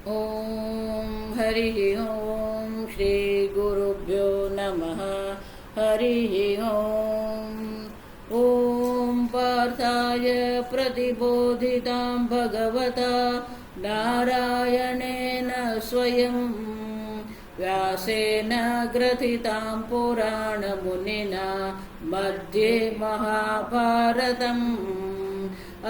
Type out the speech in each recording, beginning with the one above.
ॐ हरिः ॐ श्रीगुरुभ्यो नमः। हरिः ॐ पार्थाय प्रतिबोधितां भगवता नारायणेन स्वयं व्यासेन ग्रथितां पुराणमुनिना मध्ये महाभारतम्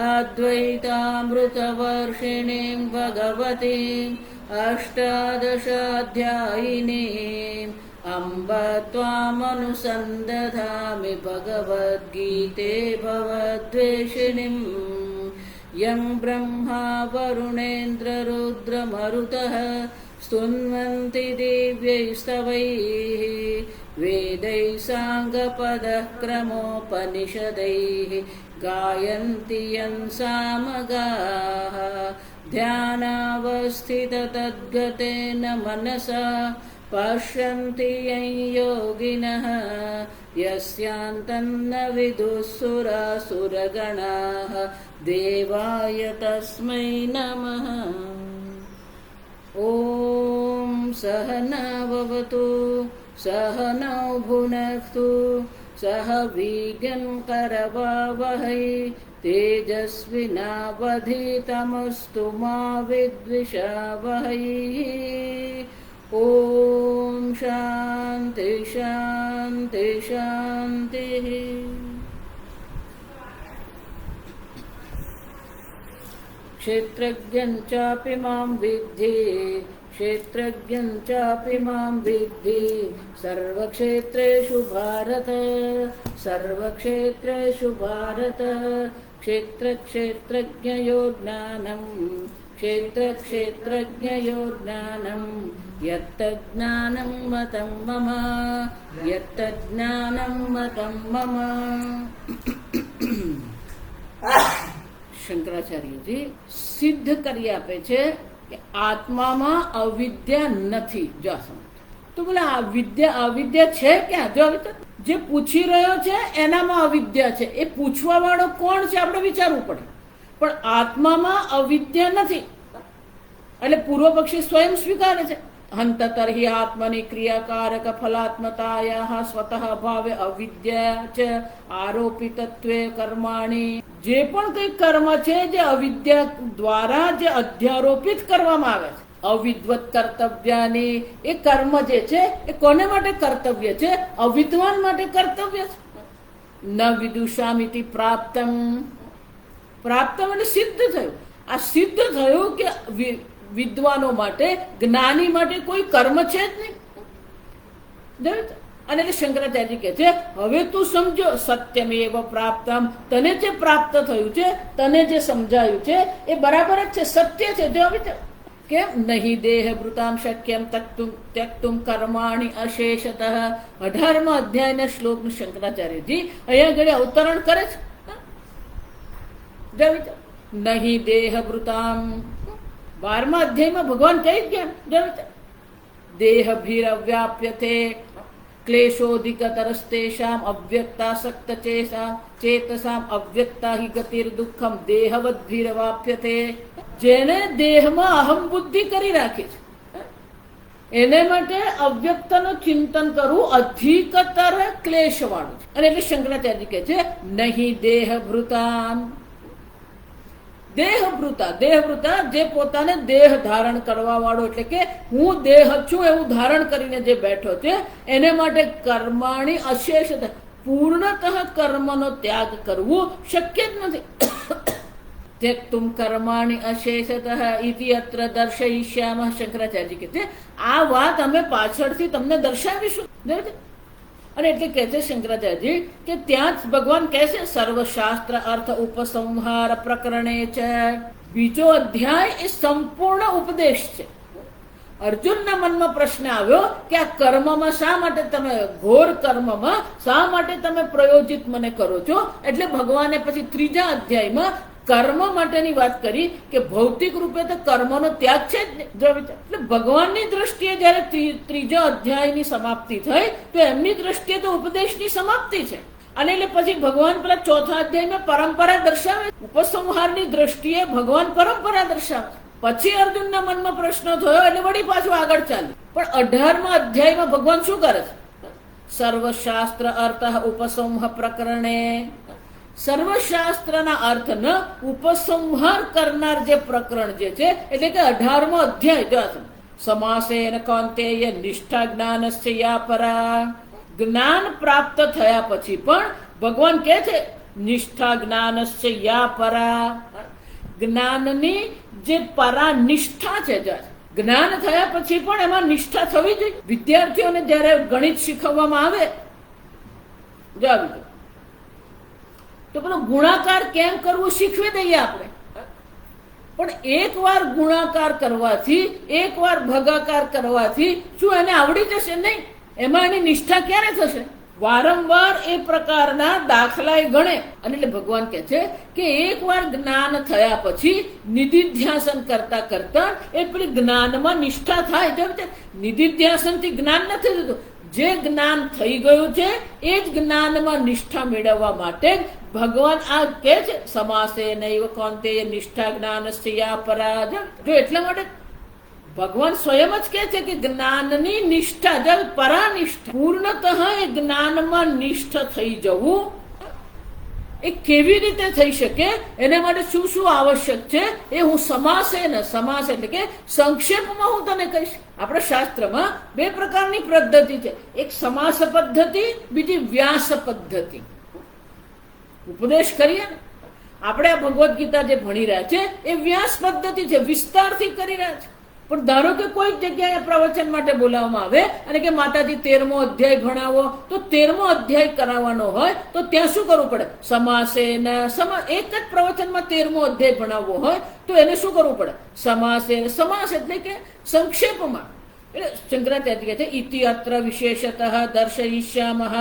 अद्वैतामृतवर्षिणीं भगवतीम् अष्टादशाध्यायिनीम् अम्ब त्वामनुसन्दधामि भगवद्गीते भवद्वेषिणीम् यं ब्रह्मा वरुणेन्द्ररुद्रमरुतः स्तुन्वन्ति दिव्यैस्तवैः वेदैः साङ्गपदः क्रमोपनिषदैः गायन्ति यं सामगाः ध्यानावस्थिततद्गतेन मनसा पश्यन्ति यं योगिनः यस्यान्तन्न विदुःसुरासुरगणाः देवाय तस्मै नमः। ॐ सहना भवतु सहनौ भुनक्तु सह वीर्यं करवावहै तेजस्विनावधीतमस्तु मा विद्विषावहै। ॐ शान्ति शान्ति शान्तिः। क्षेत्रज्ञं चापि मां विद्धि क्षेत्रज्ञं चापि मां विद्धि सर्वक्षेत्रेषु भारत सर्वक्षेत्रेषु भारत क्षेत्रक्षेत्रज्ञयो ज्ञानं क्षेत्रक्षेत्रज्ञयो ज्ञानं यत्तज्ज्ञानं मतं मम यत्तज्ज्ञानं मतं मम। શંકરાચાર્યજી સિદ્ધ કરી આપે છે કે આત્મામાં અવિદ્યા નથી. જો તો બોલે અવિદ્યા છે ક્યાં? જો જે પૂછી રહ્યો છે એનામાં અવિદ્યા છે. એ પૂછવા વાળો કોણ છે આપણે વિચારવું પડે. પણ આત્મામાં અવિદ્યા નથી એટલે પૂર્વ પક્ષી સ્વયં સ્વીકારે છે. હંત તર્હિ આત્મની ક્રિયાકારક ફલાત્મતાયા સ્વતઃ ભાવે અવિદ્યા ચ આરોપિતત્વે કર્માણી. જે પણ કઈ કર્મ છે જે અવિદ્યા દ્વારા જે અધ્યારોપિત કરવામાં આવે છે, અવિદ્વત કર્તવ્યાની, એ કર્મ જે છે એ કોને માટે કર્તવ્ય છે? અવિદ્વાન માટે કર્તવ્ય છે. ન વિદુષામિતિ પ્રાપ્તમ. પ્રાપ્તમ એટલે સિદ્ધ થયું. આ સિદ્ધ થયું કે વિદ્વાનો માટે, જ્ઞાની માટે કોઈ કર્મ છે જ નહીં. અને એટલે શંકરાચાર્ય કહે છે હવે તું સમજો સત્યમેવ પ્રાપ્તમ. તને જે પ્રાપ્ત થયું છે, તને જે સમજાયું છે એ બરાબર જ છે, સત્ય છે. જો કેમ નહીં દેહ ભૃતામ શક્યમ ત્યક્તુમ કર્માણી અશેષતઃ. 18મા અધ્યાયના શ્લોકનું શંકરાચાર્યજી અહીંયા આગળ અવતરણ કરે છે. નહીં દેહ ભૃતામ. 12મા અધ્યાયમાં ભગવાન કહી ગયા દેહ ભીર અવ્યાપ્યતે ક્લેશોધિકતરસ્તેષામ અવ્યક્તાસક્ત ચેતસામ અવ્યક્તા હિ ગતિર દુઃખમ દેહવદ્ભીરવાપ્યતે. જેને દેહમાં અહમ બુદ્ધિ કરી રાખી છે એને માટે અવ્યક્તનું ચિંતન કરવું અધિકતર ક્લેશ વાળું છે. અને એટલે શંકરાચાર્ય કહે છે નહીં દેહ ભૃતામ. દેહભૃતા જે પોતાને દેહ ધારણ કરવા વાળો, એટલે કે હું દેહ છું એવું ધારણ કરીને જે બેઠો છે એને માટે કર્માણી અશેષ પૂર્ણતઃ કર્મનો ત્યાગ કરવું શક્ય જ નથી. ત્યક્તુમ કર્માણી અશેષતઃ ઇતિ અત્ર દર્શયિષ્યામઃ. શંકરાચાર્ય કહે છે આ વાત અમે પાછળથી તમને દર્શાવીશું. અને એટલે કહે છે શંકરાચાર્યજી કે ત્યાં જ ભગવાન કહે છે સર્વશાસ્ત્ર અર્થ ઉપસંહાર પ્રકરણે છે. બીજો અધ્યાય એ સંપૂર્ણ ઉપદેશ છે. અર્જુનના મનમાં પ્રશ્ન આવ્યો કે આ કર્મમાં શા માટે તમે, ઘોર કર્મમાં શા માટે તમે પ્રયોજિત મને કરો છો? એટલે ભગવાને પછી 3જા અધ્યાયમાં કર્મ માટેની વાત કરી કે ભૌતિક રૂપે તો કર્મનો ત્યાગ છે જ. એટલે ભગવાનની દ્રષ્ટિએ જયારે 3જા અધ્યાયની સમાપ્તિ થઈ તો એમની દ્રષ્ટિએ તો ઉપદેશની સમાપ્તિ છે. અને એટલે પછી ભગવાન પેલા 4થા અધ્યાયમાં પરંપરા દર્શાવે. ઉપસંહારની દ્રષ્ટિએ ભગવાન પરંપરા દર્શાવે. પછી અર્જુનના મનમાં પ્રશ્ન થયો એટલે વળી પાછું આગળ ચાલ્યું. પણ 18મા અધ્યાયમાં ભગવાન શું કરે છે? સર્વશાસ્ત્ર અર્થ ઉપસંહ પ્રકરણે, સર્વશાસ્ત્રના અર્થનો ઉપસંહાર કરનાર જે પ્રકરણ જે છે એટલે કે 18મો અધ્યાય જો સમાસેન કૌંતેય નિષ્ઠા જ્ઞાનસ્ય યા પરા. જ્ઞાન પ્રાપ્ત થયા પછી પણ ભગવાન કહે છે નિષ્ઠા જ્ઞાનસ્ય યા પરા. જ્ઞાનની જે પરા નિષ્ઠા છે, જ્ઞાન થયા પછી પણ એમાં નિષ્ઠા થવી જોઈએ. વિદ્યાર્થીઓને જ્યારે ગણિત શીખવવામાં આવે તો પેલો ગુણાકાર કેમ કરવું શીખવી દઈએ આપણે. પણ એકવાર ગુણાકાર કરવાથી, એકવાર ભાગાકાર કરવાથી શું એને આવડી જશે? નહીં. એમાં એની નિષ્ઠા ક્યારે થશે? વારંવાર એ પ્રકારના દાખલા એ ગણે. અને એટલે ભગવાન કહે છે કે એકવાર જ્ઞાન થયા પછી નિધિધ્યાસન કરતા કરતા એ પેલી જ્ઞાનમાં નિષ્ઠા થાય. નિધિધ્યાસનથી જ્ઞાન નથી થતું. જે જ્ઞાન થઈ ગયું છે એ જ જ્ઞાનમાં નિષ્ઠા મેળવવા માટે ભગવાન આ કહે છે સમાસે નૈવ કૌંતેય નિષ્ઠા જ્ઞાનસ્ય યા પરા. જો એટલા માટે ભગવાન સ્વયં જ કહે છે કે જ્ઞાનની નિષ્ઠા, પરાનિષ્ઠા, પૂર્ણતઃ એ જ્ઞાનમાં નિષ્ઠ થઈ જવું એ કેવી રીતે થઈ શકે, એના માટે શું શું આવશ્યક છે એ હું સમાસ એટલે કે સંક્ષેપમાં હું તને કહીશ. આપણા શાસ્ત્રમાં બે પ્રકારની પદ્ધતિ છે. એક સમાસ પદ્ધતિ, બીજી વ્યાસ પદ્ધતિ. ઉપદેશ કરીએ ને આપણે આ ભગવદ્ ગીતા જે ભણી રહ્યા છે એ વ્યાસ પદ્ધતિ છે, વિસ્તારથી કરી રહ્યા છે. પણ ધારો કે કોઈ જગ્યાએ પ્રવચન માટે બોલાવવામાં આવે અને કે માતાજી 13મો અધ્યાય ભણાવો, તો 13મો અધ્યાય કરાવવાનો હોય તો ત્યાં શું કરવું પડે? સમાસેન. એક જ પ્રવચનમાં 13મો અધ્યાય ભણાવવો હોય તો એને શું કરવું પડે? સમાસેન. સમાસ એટલે કે સંક્ષેપમાં. એટલે શંકરાચાર્ય કહે છે ઇતિ અત્ર વિશેષતઃ દર્શયિષ્યામઃ.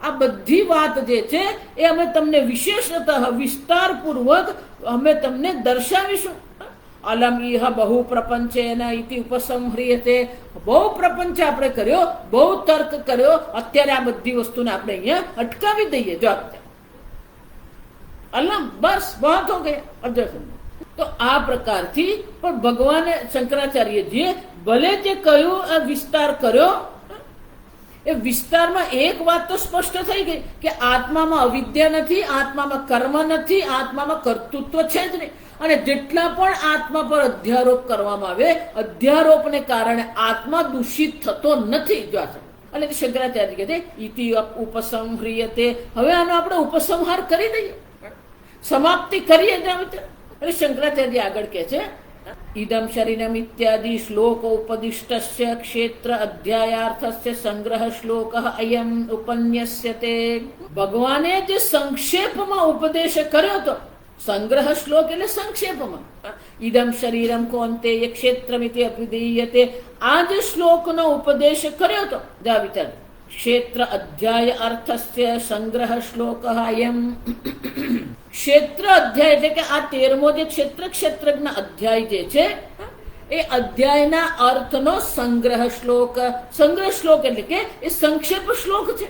આ બધી વાત જે છે એ અમે તમને વિશેષતઃ વિસ્તારપૂર્વક અમે તમને દર્શાવીશું. અલમ ઇહ બહુ પ્રપંચેન ઇતિ ઉપસંહ્રિયતે. બહુ પ્રપંચ આપણે કર્યો, બહુ તર્ક કર્યો, અત્યારે આ બધી વસ્તુને આપણે અહીંયા અટકાવી દઈએ. જો અલમ બસ બહુત હો ગયા. તો આ પ્રકારથી પણ ભગવાને શંકરાચાર્યજીએ ભલે જે કહ્યું આ વિસ્તાર કર્યો, એ વિસ્તારમાં એક વાત તો સ્પષ્ટ થઈ ગઈ કે આત્મામાં અવિદ્યા નથી, આત્મામાં કર્મ નથી, આત્મામાં કર્તૃત્વ છે જ નહીં. અને જેટલા પણ આત્મા પર અધ્યારોપ કરવામાં આવે, અધ્યારોપને કારણે આત્મા દૂષિત થતો નથી. એટલે શંકરાચાર્ય કહે છે ઇતિ ઉપસંહ્રિયતે. હવે આનો આપણે ઉપસંહાર કરી દઈએ, સમાપ્તિ કરીએ. એટલે શંકરાચાર્ય આગળ કહે છે ઇદમ શરીરમ ઇત્યાદિ શ્લોક ઉપદિષ્ટસ્ય ક્ષેત્ર અધ્યાયાર્થસ્ય સંગ્રહ શ્લોક અયમ ઉપન્યસ્યતે. ભગવાને જે સંક્ષેપમાં ઉપદેશ કર્યો હતો, સંગ્રહ શ્લોક એટલે સંક્ષેપમાં, ઇદમ શરીરમ કૌંતેય ક્ષેત્રમિતિ અભિધીયતે, આ જે શ્લોકનો ઉપદેશ કર્યો હતો વિચાર ક્ષેત્ર અધ્યાય અર્થસ્ય સંગ્રહ શ્લોક અયમ. ક્ષેત્ર અધ્યાય એટલે કે આ 13મો જે ક્ષેત્રજ્ઞ અધ્યાય જે છે એ અધ્યાયના અર્થનો સંગ્રહ શ્લોક. સંગ્રહ શ્લોક એટલે કે એ સંક્ષેપ શ્લોક છે.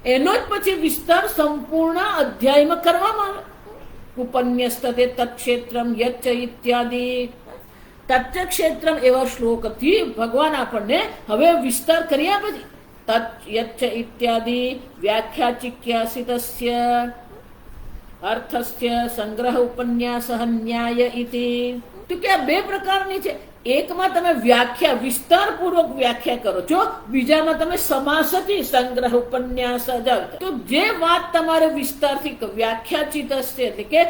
એનો જ પછી વિસ્તાર સંપૂર્ણ અધ્યાયમાં કરવામાં આવે. ઉપન્યસ્તે તત્ક્ષેત્રમ યચ્ચ ઇત્યાદિ. તત્ ક્ષેત્રમ એવા શ્લોકથી ભગવાન આપણને હવે વિસ્તાર કરી આપે છે. તત્ યચ્ચ ઇત્યાદિ વ્યાખ્યા ચિક્યાસિતસ્ય અર્થસ્ય સંગ્રહ ઉપન્યાસ ન્યાય ઇતિ. તો કે આ બે પ્રકારની છે. એકમાં તમે વ્યાખ્યા વિસ્તારપૂર્વક વ્યાખ્યા કરો છો, બીજામાં તમે સમાસથી સંગ્રહ ઉપન્યાસ. તો જે વાત તમારે વિસ્તારથી વ્યાખ્યાચિત હશે એટલે કે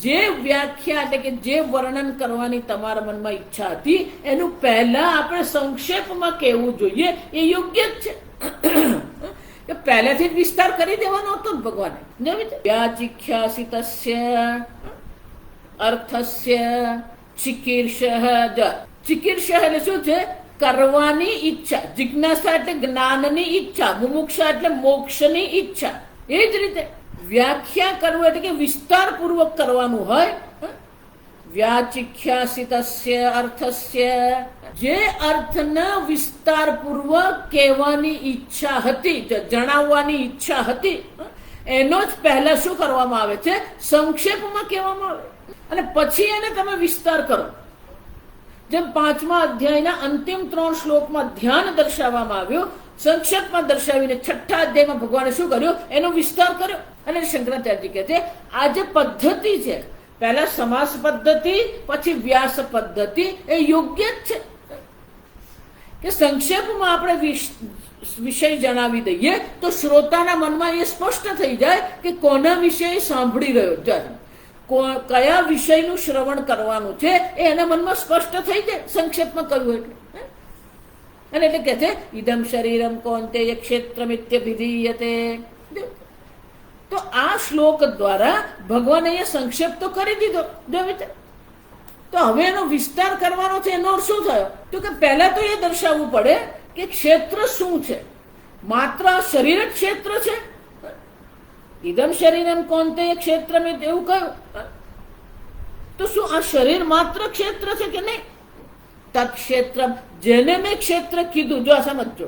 જે વ્યાખ્યા એટલે કે જે વર્ણન કરવાની તમારા મનમાં ઈચ્છા હતી એનું પહેલા આપણે સંક્ષેપમાં કહેવું જોઈએ. એ યોગ્ય જ છે. પહેલેથી જ વિસ્તાર કરી દેવાનો હતો ભગવાને. વ્યાચિખ્યાસિતસ્ય અર્થસ્ય ચિકીર્ષ. ચિકીર્ષ એટલે શું છે? કરવાની ઈચ્છા. જિજ્ઞાસા એટલે જ્ઞાનની ઈચ્છા, મુમુક્ષા એટલે મોક્ષની ઈચ્છા. એ જ રીતે વ્યાખ્યા કરવું એટલે કે વિસ્તારપૂર્વક કરવાનું હોય. વ્યાચિખ્યાસિતસ્ય અર્થસ્ય, જે અર્થના વિસ્તારપૂર્વક કહેવાની ઈચ્છા હતી, જણાવવાની ઈચ્છા હતી, એનો જ પહેલા શું કરવામાં આવે છે, સંક્ષેપમાં કહેવામાં આવે, અને પછી એને તમે વિસ્તાર કરો. જેમ 5મા અધ્યાયના અંતિમ 3 શ્લોકમાં ધ્યાન દર્શાવવામાં આવ્યું, સંક્ષેપમાં દર્શાવીને 6ઠા અધ્યાયમાં ભગવાને શું કર્યું, એનો વિસ્તાર કર્યો. અને શંકરાચાર્યજી કહે છે આ જે પદ્ધતિ છે, પહેલા સમાસ પદ્ધતિ પછી વ્યાસ પદ્ધતિ, એ યોગ્ય જ છે કે સંક્ષેપમાં આપણે વિષય જણાવી દઈએ તો શ્રોતાના મનમાં એ સ્પષ્ટ થઈ જાય કે કોના વિષય સાંભળી રહ્યો છે, કયા વિષયનું શ્રવણ કરવાનું છે એ એના મનમાં સ્પષ્ટ થઈ જાય સંક્ષેપમાં કહ્યું એટલે. અને એટલે કે છે ઇદમ શરીરમ કૌંતેય ક્ષેત્રમિત્યભિધીયતે. તો આ શ્લોક દ્વારા ભગવાને અહીંયા સંક્ષેપ તો કરી દીધો. તો હવે એનો વિસ્તાર કરવાનો છે. એનો અર્થ શું થયો, તો કે પહેલા તો એ દર્શાવવું પડે કે ક્ષેત્ર શું છે. માત્ર શરીર જ ક્ષેત્ર છે? ઇદમ શરીરમ કૌંતેય ક્ષેત્રમિત એવું કહ્યું, તો શું આ શરીર માત્ર ક્ષેત્ર છે કે નહીં? તત્ક્ષેત્ર, જેને મેં ક્ષેત્ર કીધું, જો આ સમજો,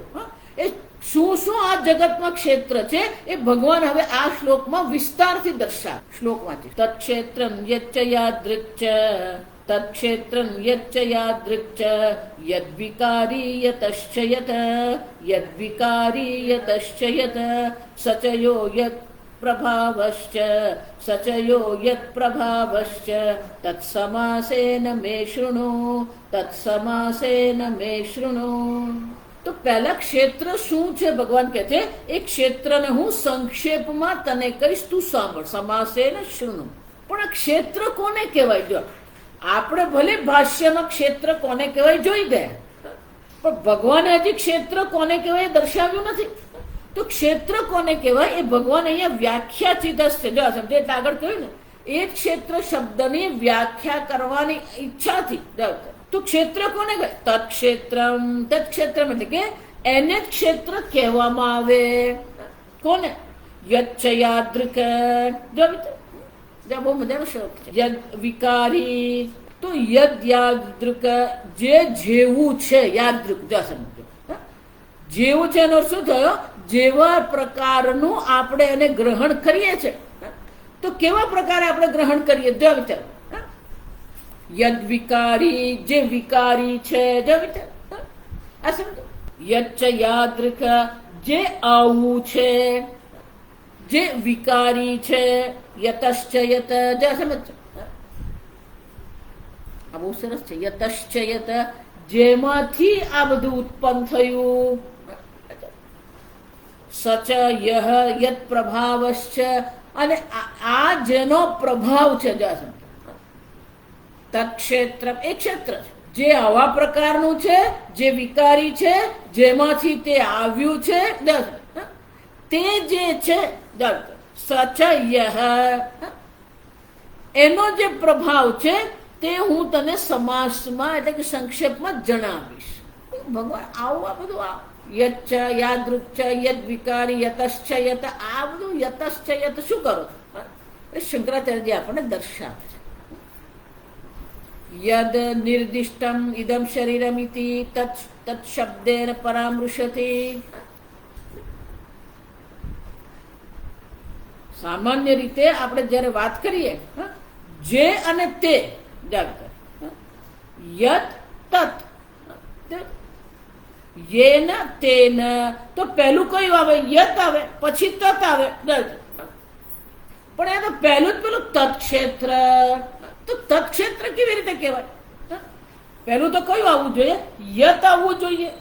એ શું શું આ જગતમાં ક્ષેત્ર છે એ ભગવાન હવે આ શ્લોકમાં વિસ્તારથી દર્શાવે. શ્લોકમાંથી તત્ક્ષેત્રમ યચ્ચ યાદૃક્ તત્ક્ષેત્રમ યચ્ચ યદ્વિકારી યતશ્ચ યત યદ્વિકારી યતશ્ચ યત સચયો યત પ્રભાવશ્ચ સચયો યત પ્રભાવશ્ચ તત્સમાસેન મે શૃણુ તત્સમાસેન મે શૃણુ. તો પહેલા ક્ષેત્ર શું છે ભગવાન કહે છે, એ ક્ષેત્રને હું સંક્ષેપમાં તને કહીશ, તું સાંભળ. સમાસેન શૃણુ. પણ આ ક્ષેત્ર કોને કહેવાય? જો આપણે ભલે ભાષ્યમાં ક્ષેત્ર કોને કહેવાય જોઈ ગયા, પણ ભગવાને હજી ક્ષેત્ર કોને કહેવાય દર્શાવ્યું નથી. તો ક્ષેત્ર કોને કહેવાય એ ભગવાન અહીંયા વ્યાખ્યા ચિતસ છે. જો સમજે એટલે આગળ કહ્યું ને, એ ક્ષેત્ર શબ્દની વ્યાખ્યા કરવાની ઈચ્છાથી. તો ક્ષેત્ર કોને કહે? તત્ક્ષેત્રમ. તત્ક્ષેત્રમ એટલે કે એને જ ક્ષેત્ર કહેવામાં આવે. કોને? યચ્ચ યાદૃક. બહુ મજાનો શ્લોક છે. યદ વિકારી, તો યદ યાદૃક, જે જેવું છે. યાદૃક, જો સમજો, જેવું છે એનો શું થયો? જેવા પ્રકારનું આપણે એને ગ્રહણ કરીએ છીએ. તો કેવા પ્રકારે આપણે ગ્રહણ કરીએ? જો વિચાર, યદ વિકારી, જે વિકારી છે. જો વિચાર, આ સમજો. યચ્ચ યાદૃક, જે આવું છે, જે વિકારી છે. યતશ્ચ યત, જો સમજો, આ બહુ સરસ છે. યતશ્ચ યત, જેમાંથી આ બધું ઉત્પન્ન થયું. સચ યહ યત પ્રભાવશ્ચ, અને આ જેનો પ્રભાવ છે. જો સમજો, તત્ક્ષેત્ર, એ ક્ષેત્ર જે આવા પ્રકારનું છે, જે વિકારી છે, જેમાંથી તે આવ્યું છે, તે જે છે. સચ યહ, એનો જે પ્રભાવ છે તે હું તને સમાસમાં એટલે કે સંક્ષેપમાં જણાવીશ. ભગવાન આવું આ બધું યચ્ચ યાદૃક્ યદ વિકારી યતશ્ચ યત, આ બધું યતશ્ચ યત શું કરો? શંકરાચાર્યજી આપણને દર્શાવે છે. યદ નિર્દિષ્ટમ ઇદમ શરીરમિતિ તત્ શબ્દેન પરામૃશતિ. સામાન્ય રીતે આપણે જ્યારે વાત કરીએ જે અને તે, યત તત, યેન તેન, તો પહેલું કયું આવે? યત આવે, પછી તત આવે. પણ એ તો પહેલું જ પેલું તત્ક્ષેત્ર. તો તત્ક્ષેત્ર કેવી રીતે કહેવાય? પહેલું તો કયું આવવું જોઈએ? યત આવવું જોઈએ.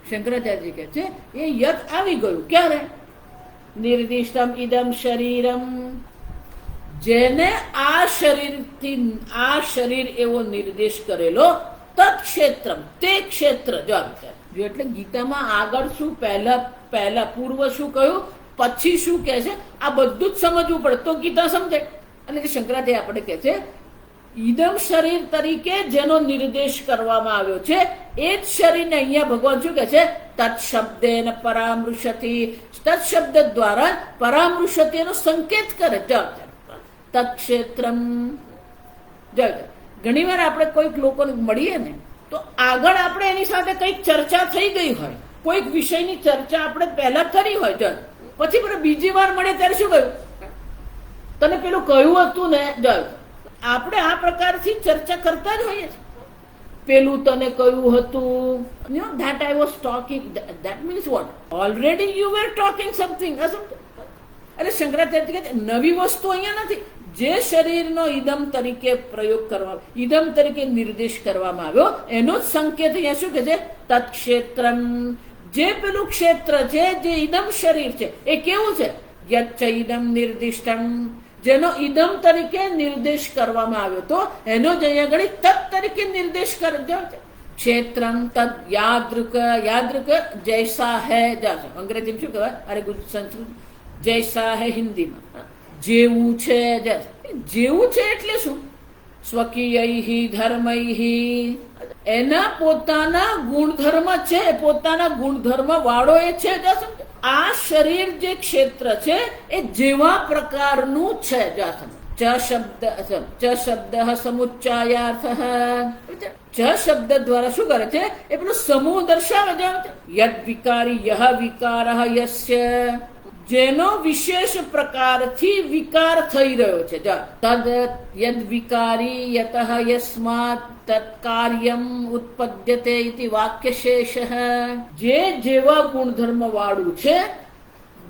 શંકરાચાર્યજી કહે છે એ યત આવી ગયું. ક્યારે? નિર્દિષ્ટમ ઇદમ શરીરમ, જેને આ શરીરથી, આ શરીર એવો નિર્દેશ કરેલો. તત્ક્ષેત્રમ, તે ક્ષેત્ર. જો એટલે ગીતામાં આગળ શું, પહેલા પૂર્વ શું કહ્યું, પછી શું કહે છે, આ બધું જ સમજવું પડે તો ગીતા સમજે. અને શંકરાચાર્ય આપણે કહે છે ઇદમ શરીર તરીકે જેનો નિર્દેશ કરવામાં આવ્યો છે એ જ શરીરને અહીંયા ભગવાન શું કહે છે? તત્શબ્દેન પરામૃશતિ. તત્શબ્દ દ્વારા પરામૃશતિ એનો સંકેત કરે. તત્ક્ષેત્રમ. ઘણી વાર આપણે કોઈક લોકોને મળીએ ને, તો આગળ આપણે એની સાથે કંઈક ચર્ચા થઈ ગઈ હોય, કોઈક વિષયની ચર્ચા આપણે પહેલા કરી હોય, પછી બીજી વાર મળે ત્યારે શું કહ્યું? તને પેલું કહ્યું હતું ને, આપણે આ પ્રકારથી ચર્ચા કરતા જ હોઈએ છીએ. પેલું તને કહ્યું હતું, that I was talking, that means what? Already you were talking something. એટલે શંકરાચાર્ય કહે નવી વસ્તુ અહીંયા નથી. જે શરીરનો ઇદમ તરીકે પ્રયોગ કરવા, ઇદમ તરીકે નિર્દેશ કરવામાં આવ્યો, એનો જ સંકેત અહીંયા શું કે છે? તત્ક્ષેત્રમ. જે પેલું ક્ષેત્ર છે, જે ઇદમ શરીર છે, એ કેવું છે? યચ્ચ ઇદમ નિર્દિષ્ટમ. જેનો ઇદમ તરીકે નિર્દેશ કરવામાં આવ્યો તો એનો જ અહીંયા આગળ તત્ તરીકે નિર્દેશ કર્યો છે. ક્ષેત્રમ તદ યાદૃક. યાદૃક જૈસા હે. અંગ્રેજીમાં શું કહેવાય? અરે સંસ્કૃત જૈસા હે હિન્દીમાં જેવું છે. જેવું છે એટલે શું? સ્વકીયૈ ધર્મૈ. એના પોતાના ગુણધર્મ છે, પોતાના ગુણધર્મ વાળો એ છે. આ શરીર જે ક્ષેત્ર છે એ જેવા પ્રકારનું છે. ચ શબ્દ સમુચ્ચાયાર્થ. ચ શબ્દ દ્વારા શું કરે છે? એ પેલો સમૂહ દર્શાવે છે. યદ વિકારી યહ વિકાર યસ્ય. જેનો વિશેષ પ્રકારથી વિકાર થઈ રહ્યો છે. તદ યદ વિકારી યતઃ યસ્માત તત્કાર્યમ ઉત્પદ્યતે ઇતિ વાક્યશેષ. જે જેવા ગુણધર્મ વાળું છે,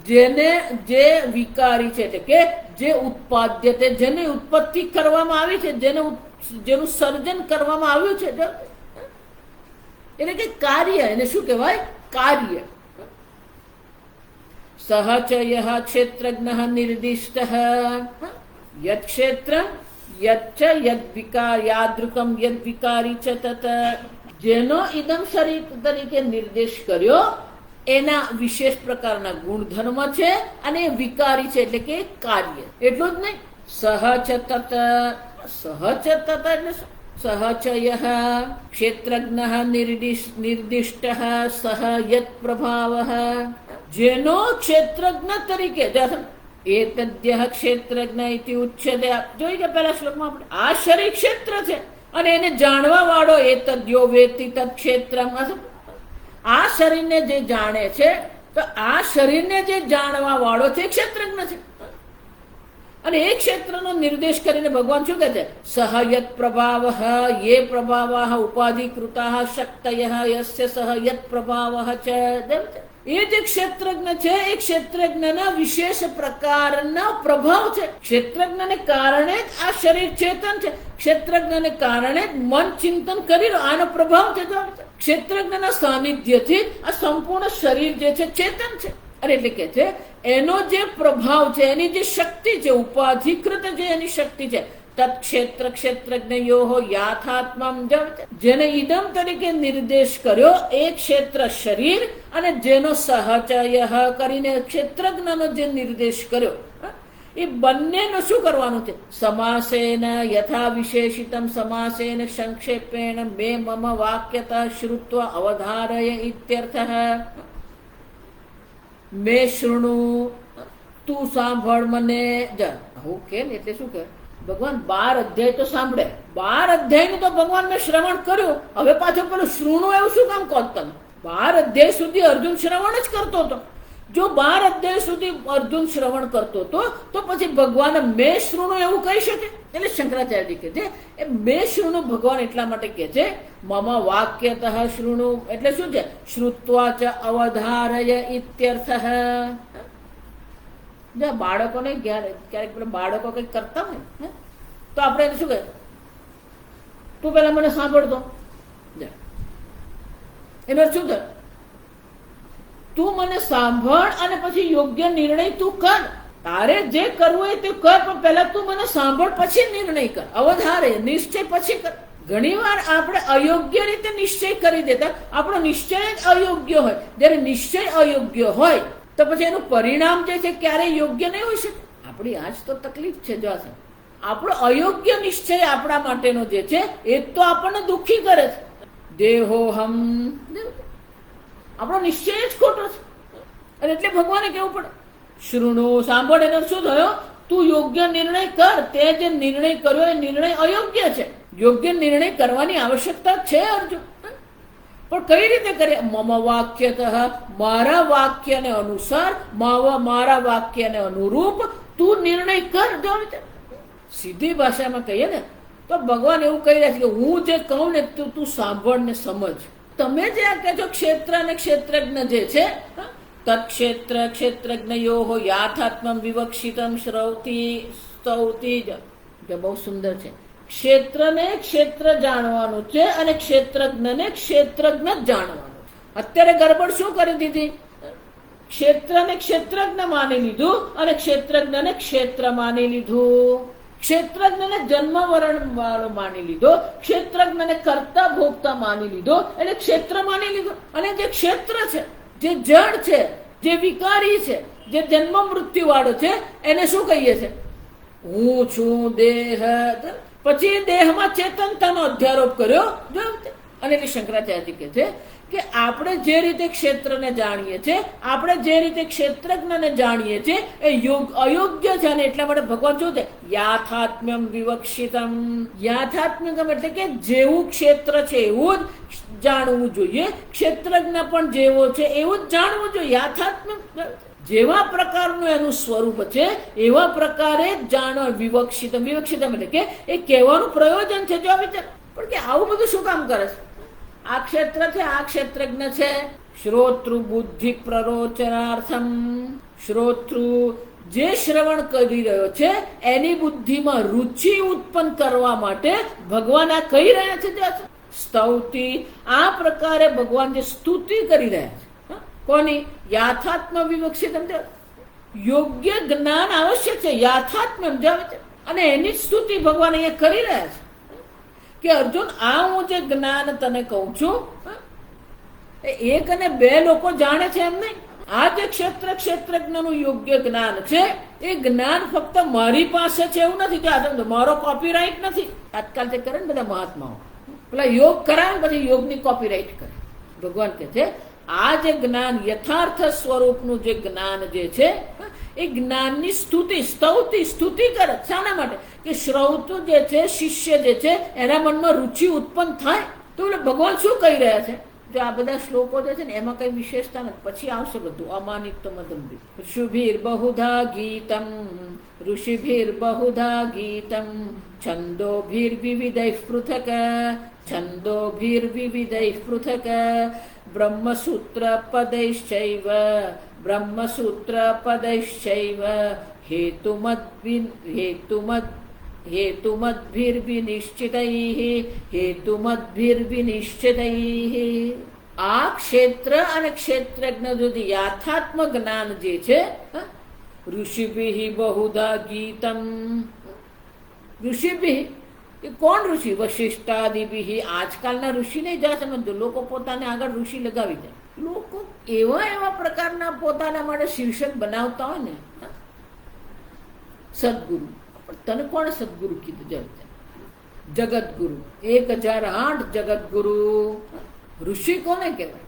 જેને જે વિકારી છે, એટલે કે જે ઉત્પાદ્યતે, જેની ઉત્પત્તિ કરવામાં આવી છે, જેનું સર્જન કરવામાં આવ્યું છે, એટલે કે કાર્ય. એને શું કહેવાય? કાર્ય. સહ ચ યહ ક્ષેત્રજ્ઞ નિર્દિષ્ટ. યદ ક્ષેત્રમ યચ્ચ યદ વિકાર યાદૃકમ યદ વિકારી ચ તત. જેનો ઇદમ શરીર તરીકે નિર્દેશ કર્યો એના વિશેષ પ્રકારના ગુણધર્મ છે અને વિકારી છે, એટલે કે કાર્ય. એટલું જ નહીં, સહ ચ તત. સહ ચ તત એટલે સહ ચ યહ ક્ષેત્રજ્ઞ નિર્દિષ્ટ સહ યદ પ્રભાવ. જેનો ક્ષેત્રજ્ઞ તરીકે એતદ્યઃ ક્ષેત્રજ્ઞ ઇતિ ઉચ્યતે. જોઈ ગયા પહેલા શ્લોકમાં આપણે, આ શરીર ક્ષેત્ર છે અને એને જાણવા વાળો એતદ્યો વેતિ તત્ ક્ષેત્રમ. આ શરીરને જે જાણે છે, તો આ શરીરને જે જાણવા વાળો છે ક્ષેત્રજ્ઞ છે. અને એ ક્ષેત્રનો નિર્દેશ કરીને ભગવાન શું કહે છે? સહ યત પ્રભાવ યે પ્રભાવ ઉપાધિકૃતા શક્તય યસ્ય સહ યત પ્રભાવ છે. એ જે ક્ષેત્રજ્ઞ છે એ ક્ષેત્રજ્ઞના વિશેષ પ્રકારના પ્રભાવ છે. ક્ષેત્રજ્ઞને કારણે જ આ શરીર ચેતન છે. ક્ષેત્રજ્ઞને કારણે જ મન ચિંતન કરી આનો પ્રભાવ છે. ક્ષેત્રજ્ઞના સાનિધ્યથી આ સંપૂર્ણ શરીર જે છે ચેતન છે. અરે એટલે કે છે એનો જે પ્રભાવ છે, એની જે શક્તિ છે, ઉપાધિકૃત જે એની શક્તિ છે, તત્ક્ષેત્ર ક્ષેત્રજ્ઞયો યાથાત્મમ. જેને ઇદમ તરીકે નિર્દેશ કર્યો એ ક્ષેત્ર શરીર, અને જેનો સહચય કરીને ક્ષેત્રજ્ઞનો જે નિર્દેશ કર્યો, એ બંનેનો શું કરવાનું છે? સમાસેન યથા વિશેષિતમ સમાસેન સંક્ષેપેણ મે મમ વાક્યતઃ શ્રુત્વા અવધારય ઇત્યર્થઃ. મે શૃણુ, તું સાંભળ મને. હું કે એટલે શું કે ભગવાન 12 અધ્યાય તો સાંભળે, 12 અધ્યાયનું તો ભગવાન મેં શ્રવણ કર્યું. હવે પાછો પેલું શૃણુ એવું શું કામ કહો તમે? 12 અધ્યાય સુધી અર્જુન શ્રવણ જ કરતો હતો. જો 12 અધ્યાય સુધી અર્જુન શ્રવણ કરતો હતો તો પછી ભગવાન મેં શૃણુ એવું કહી શકે? એટલે શંકરાચાર્યજી કહે છે એ મેં શૃણુ ભગવાન એટલા માટે કહે છે મમ વાક્યતઃ શૃણુ. એટલે શું છે? શ્રુત્વા ચ અવધારય ઇત્યર્થઃ. બાળકોને ક્યારેક પેલા બાળકો કઈક કરતા હોય તો આપણે એને શું કહે? તું પેલા મને સાંભળતો. એનો શું થાય? તું મને સાંભળ અને પછી યોગ્ય નિર્ણય તું કર. તારે જે કરવું હોય તે કર, પણ પહેલા તું મને સાંભળ પછી નિર્ણય કર. અવધારે નિશ્ચય પછી કર. ઘણી વાર આપણે અયોગ્ય રીતે નિશ્ચય કરી દેતા. આપણો નિશ્ચય જ અયોગ્ય હોય. જયારે નિશ્ચય અયોગ્ય હોય તો પછી એનું પરિણામ જે છે ક્યારેય યોગ્ય નહીં હોઈ શકે. આપણી આજ તો તકલીફ છે. જો આપણો અયોગ્ય નિશ્ચય આપણા માટેનો જે છે એ તો આપણને દુઃખી કરે છે. દેહોહમ, આપણો નિશ્ચય જ ખોટો છે. અને એટલે ભગવાને કેવું પડે શૃણુ, સાંભળ. એનો શું થયો? તું યોગ્ય નિર્ણય કર. તે જે નિર્ણય કર્યો એ નિર્ણય અયોગ્ય છે. યોગ્ય નિર્ણય કરવાની આવશ્યકતા છે અર્જુન, પણ કઈ રીતે કરે? મમ વાક્યતઃ, મારા વાક્યને અનુસાર, મારા વાક્યને અનુરૂપ તું નિર્ણય કર. જો સીધી ભાષામાં કહીએ ને તો ભગવાન એવું કહી રહ્યા છે કે હું જે કહું ને તું સાંભળ ને સમજ. તમે જે આ કહે છો ક્ષેત્ર અને ક્ષેત્રજ્ઞ જે છે, તત્ક્ષેત્ર ક્ષેત્રજ્ઞયો યાથાત્મમ વિવક્ષિતમ શ્રૌતી સ્તૌતી જ બહુ સુંદર છે. ક્ષેત્રને ક્ષેત્ર જાણવાનું છે અને ક્ષેત્રજ્ઞને ક્ષેત્રજ્ઞ જ જાણવાનું. અત્યારે ગડબડ શું કરી દીધી? ક્ષેત્રને ક્ષેત્રજ્ઞ માની લીધું અને ક્ષેત્રજ્ઞને ક્ષેત્ર માની લીધું. ક્ષેત્રજ્ઞને જન્મ મરણ વાળો માની લીધો, ક્ષેત્રજ્ઞને કર્તા ભોગતા માની લીધો, એટલે ક્ષેત્ર માની લીધો. અને જે ક્ષેત્ર છે, જે જડ છે, જે વિકારી છે, જે જન્મ મૃત્યુ વાળો છે, એને શું કહીએ છે? હું છું દેહ. પછી દેહમાં ચેતનતાનો અધ્યારોપ કર્યો. અને એટલે શંકરાચાર્ય કહે છે કે આપણે જે રીતે ક્ષેત્રને જાણીએ છીએ, આપણે જે રીતે ક્ષેત્રજ્ઞને જાણીએ છીએ એ અયોગ્ય છે. અને એટલા માટે ભગવાન શું છે? યાથાત્મ્યમ વિવક્ષિતમ. યાથાત્મ્યમ એટલે કે જેવું ક્ષેત્ર છે એવું જ જાણવું જોઈએ, ક્ષેત્રજ્ઞ પણ જેવો છે એવું જ જાણવું જોઈએ. યાથાત્મ્યમ જેવા પ્રકારનું એનું સ્વરૂપ છે એવા પ્રકારે જ જાણો. વિવક્ષિતમ, વિવક્ષિતમ એટલે કે એ કહેવાનું પ્રયોજન છે. જો વિચાર પણ કે આવું બધું શું કામ કરે છે? આ ક્ષેત્ર છે, આ ક્ષેત્રજ્ઞ છે. શ્રોતૃ બુદ્ધિ પ્રરોચનાર્થમ. શ્રોતૃ જે શ્રવણ કરી રહ્યો છે એની બુદ્ધિમાં રુચિ ઉત્પન્ન કરવા માટે ભગવાન આ કહી રહ્યા છે. સ્તૌતિ, આ પ્રકારે ભગવાન જે સ્તુતિ કરી રહ્યા છે કોની? યાથાત્મ વિવક્ષિત. યોગ્ય જ્ઞાન આવશ્યક છે, યાથાત્મ સમજાવે છે. અને એની જ સ્તુતિ ભગવાન અહીંયા કરી રહ્યા છે કે અર્જુન આ હું જે જ્ઞાન તને કહું છું એક અને બે લોકો જાણે છે એમ નહીં. આ જે ક્ષેત્રજ્ઞનું યોગ્ય જ્ઞાન છે એ જ્ઞાન ફક્ત મારી પાસે છે એવું નથી. મારો કોપીરાઇટ નથી. આજકાલ જે કરે ને બધા મહાત્માઓ પેલા યોગ કરાવે પછી યોગની કોપીરાઇટ કરે. ભગવાન કહે છે આ જે જ્ઞાન યથાર્થ સ્વરૂપનું જે જ્ઞાન જે છે એ જ્ઞાનની સ્તુતિ કરે. શાના માટે? કે શ્રૌત જે છે, શિષ્ય જે છે એના મનમાં રુચિ ઉત્પન્ન થાય. તો ભગવાન શું કહી રહ્યા છે? જો આ બધા શ્લોકો જે છે ને એમાં કઈ વિશેષતા નથી. પછી આવશે બધું અમાનિત મદંબી. ઋષિભીર બહુધા ગીતમ, ઋષિભીર બહુધા ગીતમ, છંદોભીર વિવિધૈઃ પૃથક, છંદોભીર વિવિધૈઃ પૃથક, બ્રહ્મસૂત્ર પદૈશ્ચૈવ, બ્રહ્મસૂત્ર પદૈશ્ચૈવ, હેતુમદ્ભિર્વિનિશ્ચિતૈઃ, હેતુમદ્ભિર્વિનિશ્ચિતૈઃ. આ ક્ષેત્ર અને ક્ષેત્રજ્ઞ જુદી યાથાત્મ જ્ઞાન જે છે. ઋષિભિઃ બહુધા ગીતમ. ઋષિભિઃ એ કોણ ઋષિ? વશિષ્ઠાદિભિઃ. આજકાલના ઋષિ નહીં જા સમજો. લોકો પોતાને આગળ ઋષિ લગાવી દે. લોકો એવા પ્રકારના પોતાના માટે શીર્ષક બનાવતા હોય ને, સદગુરુ. તને કોણ સદગુરુ કીધું? જગતગુરુ. 1008 જગતગુરુ. ઋષિ કોને કહેવાય?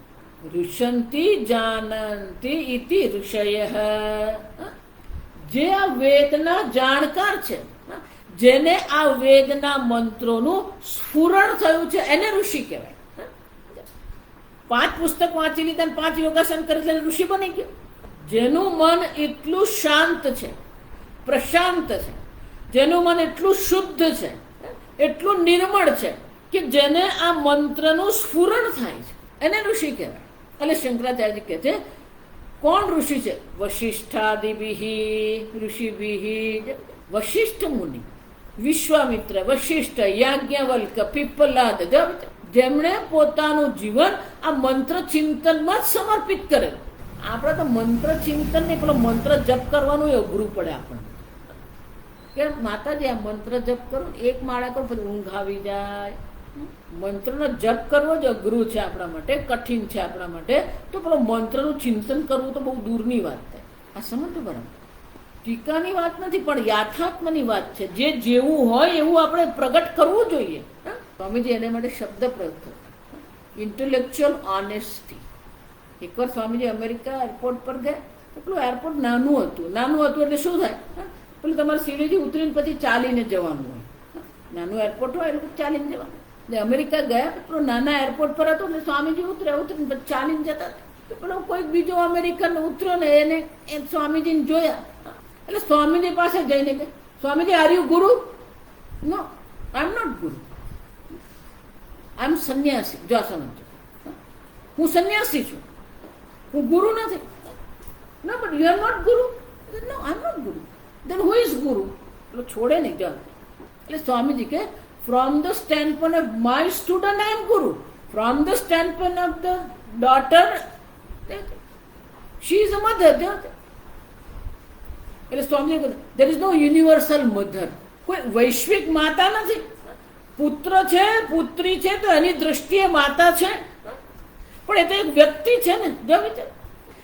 ઋષંતિ જાનંતિ ઇતિ ઋષયઃ. જે આ વેદના જાણકાર છે, જેને આ વેદના મંત્રોનું સ્ફુરણ થયું છે એને ઋષિ કહેવાય. 5 પુસ્તક વાંચી લીધા, 5 યોગાસન કરી એટલે ઋષિ બની ગયો. જેનું મન એટલું શાંત છે, પ્રશાંત છે, જેનું મન એટલું શુદ્ધ છે, એટલું નિર્મળ છે કે જેને આ મંત્રનું સ્ફુરણ થાય છે એને ઋષિ કહેવાય. એટલે શંકરાચાર્ય કહે છે કોણ ઋષિ છે? વશિષ્ઠાદિભિઃ ઋષિભિઃ. વશિષ્ઠ મુનિ, વિશ્વામિત્ર, વશિષ્ઠ, યાજ્ઞવલ્ક, પીપલાદ, જેમણે પોતાનું જીવન આ મંત્ર ચિંતનમાં જ સમર્પિત કરેલું. આપણે તો મંત્ર ચિંતન ને પેલો મંત્ર જપ કરવાનું એ અઘરું પડે આપણને. કે માતાજી આ મંત્ર જપ કરો, એક માળા કરો પછી ઊંઘ આવી જાય. મંત્રનો જપ કરવો જ અઘરું છે આપણા માટે, કઠિન છે આપણા માટે. તો પેલો મંત્રનું ચિંતન કરવું તો બહુ દૂરની વાત થાય. આ સમજો બરાબર. ટીકાની વાત નથી પણ યાથાત્મની વાત છે. જે જેવું હોય એવું આપણે પ્રગટ કરવું જોઈએ. સ્વામીજી એને માટે શબ્દ પ્રયોગ થયો, ઇન્ટેલેક્ચ્યુઅલ ઓનેસ્ટી. એકવાર સ્વામીજી અમેરિકા એરપોર્ટ પર ગયા. એટલું એરપોર્ટ નાનું હતું એટલે શું થાય? પેલું તમારે સીડીથી ઉતરીને પછી ચાલીને જવાનું હોય. નાનું એરપોર્ટ હોય એટલે ચાલીને જવાનું. એટલે અમેરિકા ગયા, પેલો નાના એરપોર્ટ પર હતો એટલે સ્વામીજી ઉતરીને પછી ચાલીને જતા. તો પેલો કોઈ બીજો અમેરિકન ઉતર્યો ને એને સ્વામીજીને જોયા. એટલે સ્વામીજી પાસે જઈને કે સ્વામીજી આર યુ ગુરુ? નો, આઈ એમ નોટ ગુરુ, આઈ એમ સંન્યાસી. જો સમજો, હું સંન્યાસી છું, હું ગુરુ નથી. નો, બટ યુ આર નોટ ગુરુ. નો, આઈ એમ નોટ ગુરુ. દેન હુ ઇઝ ગુરુ? એટલે છોડે નહીં. જો એટલે સ્વામીજી કે from the standpoint of my student I am guru, from the standpoint of the daughter she is a mother. એટલે સ્વામીજી કહે there is no universal mother. કોઈ વૈશ્વિક માતા નથી. પુત્ર છે, પુત્રી છે તો એની દ્રષ્ટિએ માતા છે, પણ એ તો એક વ્યક્તિ છે ને.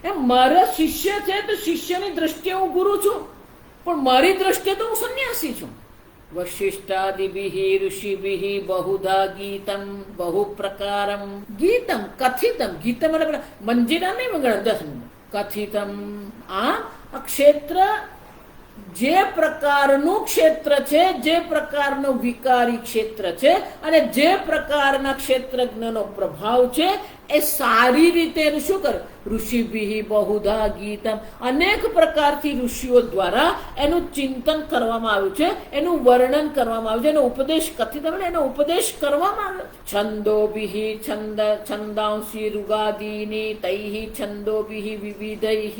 એમ મારા શિષ્ય છે તો શિષ્યની દ્રષ્ટિએ હું ગુરુ છું, પણ મારી દ્રષ્ટિએ તો હું સંન્યાસી છું. વશિષ્ઠાદિભિઃ ઋષિભિઃ બહુધા ગીતમ બહુ પ્રકારમ. ગીતમ કથિતમ, ગીતમ એટલે મંજીરા નહીં મંગળ, કથિતમ. આ ક્ષેત્ર જે પ્રકારનું ક્ષેત્ર છે, જે પ્રકારનું વિકારી ક્ષેત્ર છે અને જે પ્રકારના ક્ષેત્રજ્ઞનો પ્રભાવ છે એ સારી રીતે એનું શું કરે? ઋષિભિઃ બહુધા ગીતમ, અનેક પ્રકારથી ઋષિઓ દ્વારા એનું ચિંતન કરવામાં આવ્યું છે, એનું વર્ણન કરવામાં આવ્યું છે, એનો ઉપદેશ કથિત એટલે એનો ઉપદેશ કરવામાં આવ્યો. છંદોભિઃ છંદાંસી ઋગાદીની તૈઃ છંદોભિઃ વિવિધૈઃ.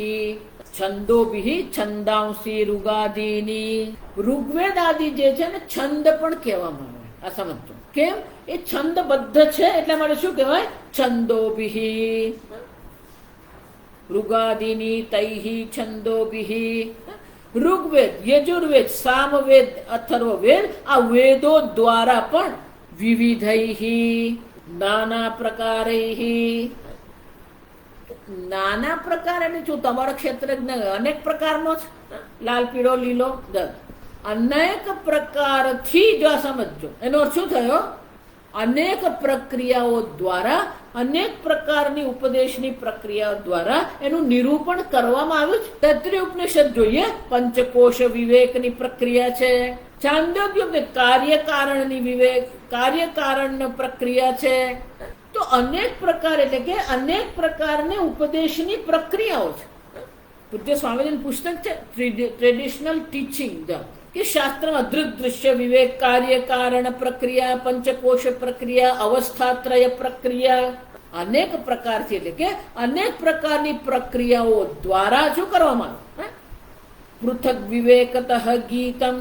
છંદોભિઃ છંદાંસી ઋગાદીની. ઋગ્વેદ આદિ જે છે ને છંદ પણ કહેવામાં આવે. આ સમજો કેમ? એ છંદબદ્ધ છે એટલા માટે શું કહેવાય? છંદોભિઃ. ઋગાદીની તૈઃ છંદોભિઃ. ઋગ્વેદ, યજુર્વેદ, સામવેદ, અથર્વવેદ આ વેદો દ્વારા પણ વિવિધૈઃ નાના પ્રકારૈઃ. નાના પ્રકાર એટલે શું? તમારો ક્ષેત્રજ્ઞ અનેક પ્રકારનો છે, લાલ, પીળો, લીલો, અનેક પ્રકારથી. જો સમજો એનો અર્થ શું થયો? અનેક પ્રક્રિયાઓ દ્વારા, અનેક પ્રકારની ઉપદેશની પ્રક્રિયાઓ દ્વારા એનું નિરૂપણ કરવામાં આવ્યું છે. તૈત્રીય ઉપનિષદ જોઈએ, પંચકોશ વિવેકની પ્રક્રિયા છે. છાંદોગ્ય કાર્યકારણની વિવેક, કાર્યકારણ પ્રક્રિયા છે. તો અનેક પ્રકાર એટલે કે અનેક પ્રકારની ઉપદેશની પ્રક્રિયાઓ છે. પૂજ્ય સ્વામીજીનું પુસ્તક છે ટ્રેડિશનલ ટીચિંગ, કે શાસ્ત્રમાં અધૃત દૃશ્ય વિવેક, કાર્યકારણ પ્રક્રિયા, પંચકોશ પ્રક્રિયા, અવસ્થાત્રય પ્રક્રિયા, અનેક પ્રકારથી એટલે કે અનેક પ્રકારની પ્રક્રિયાઓ દ્વારા શું કરવામાં આવે? પૃથક વિવેકતઃ ગીતમ.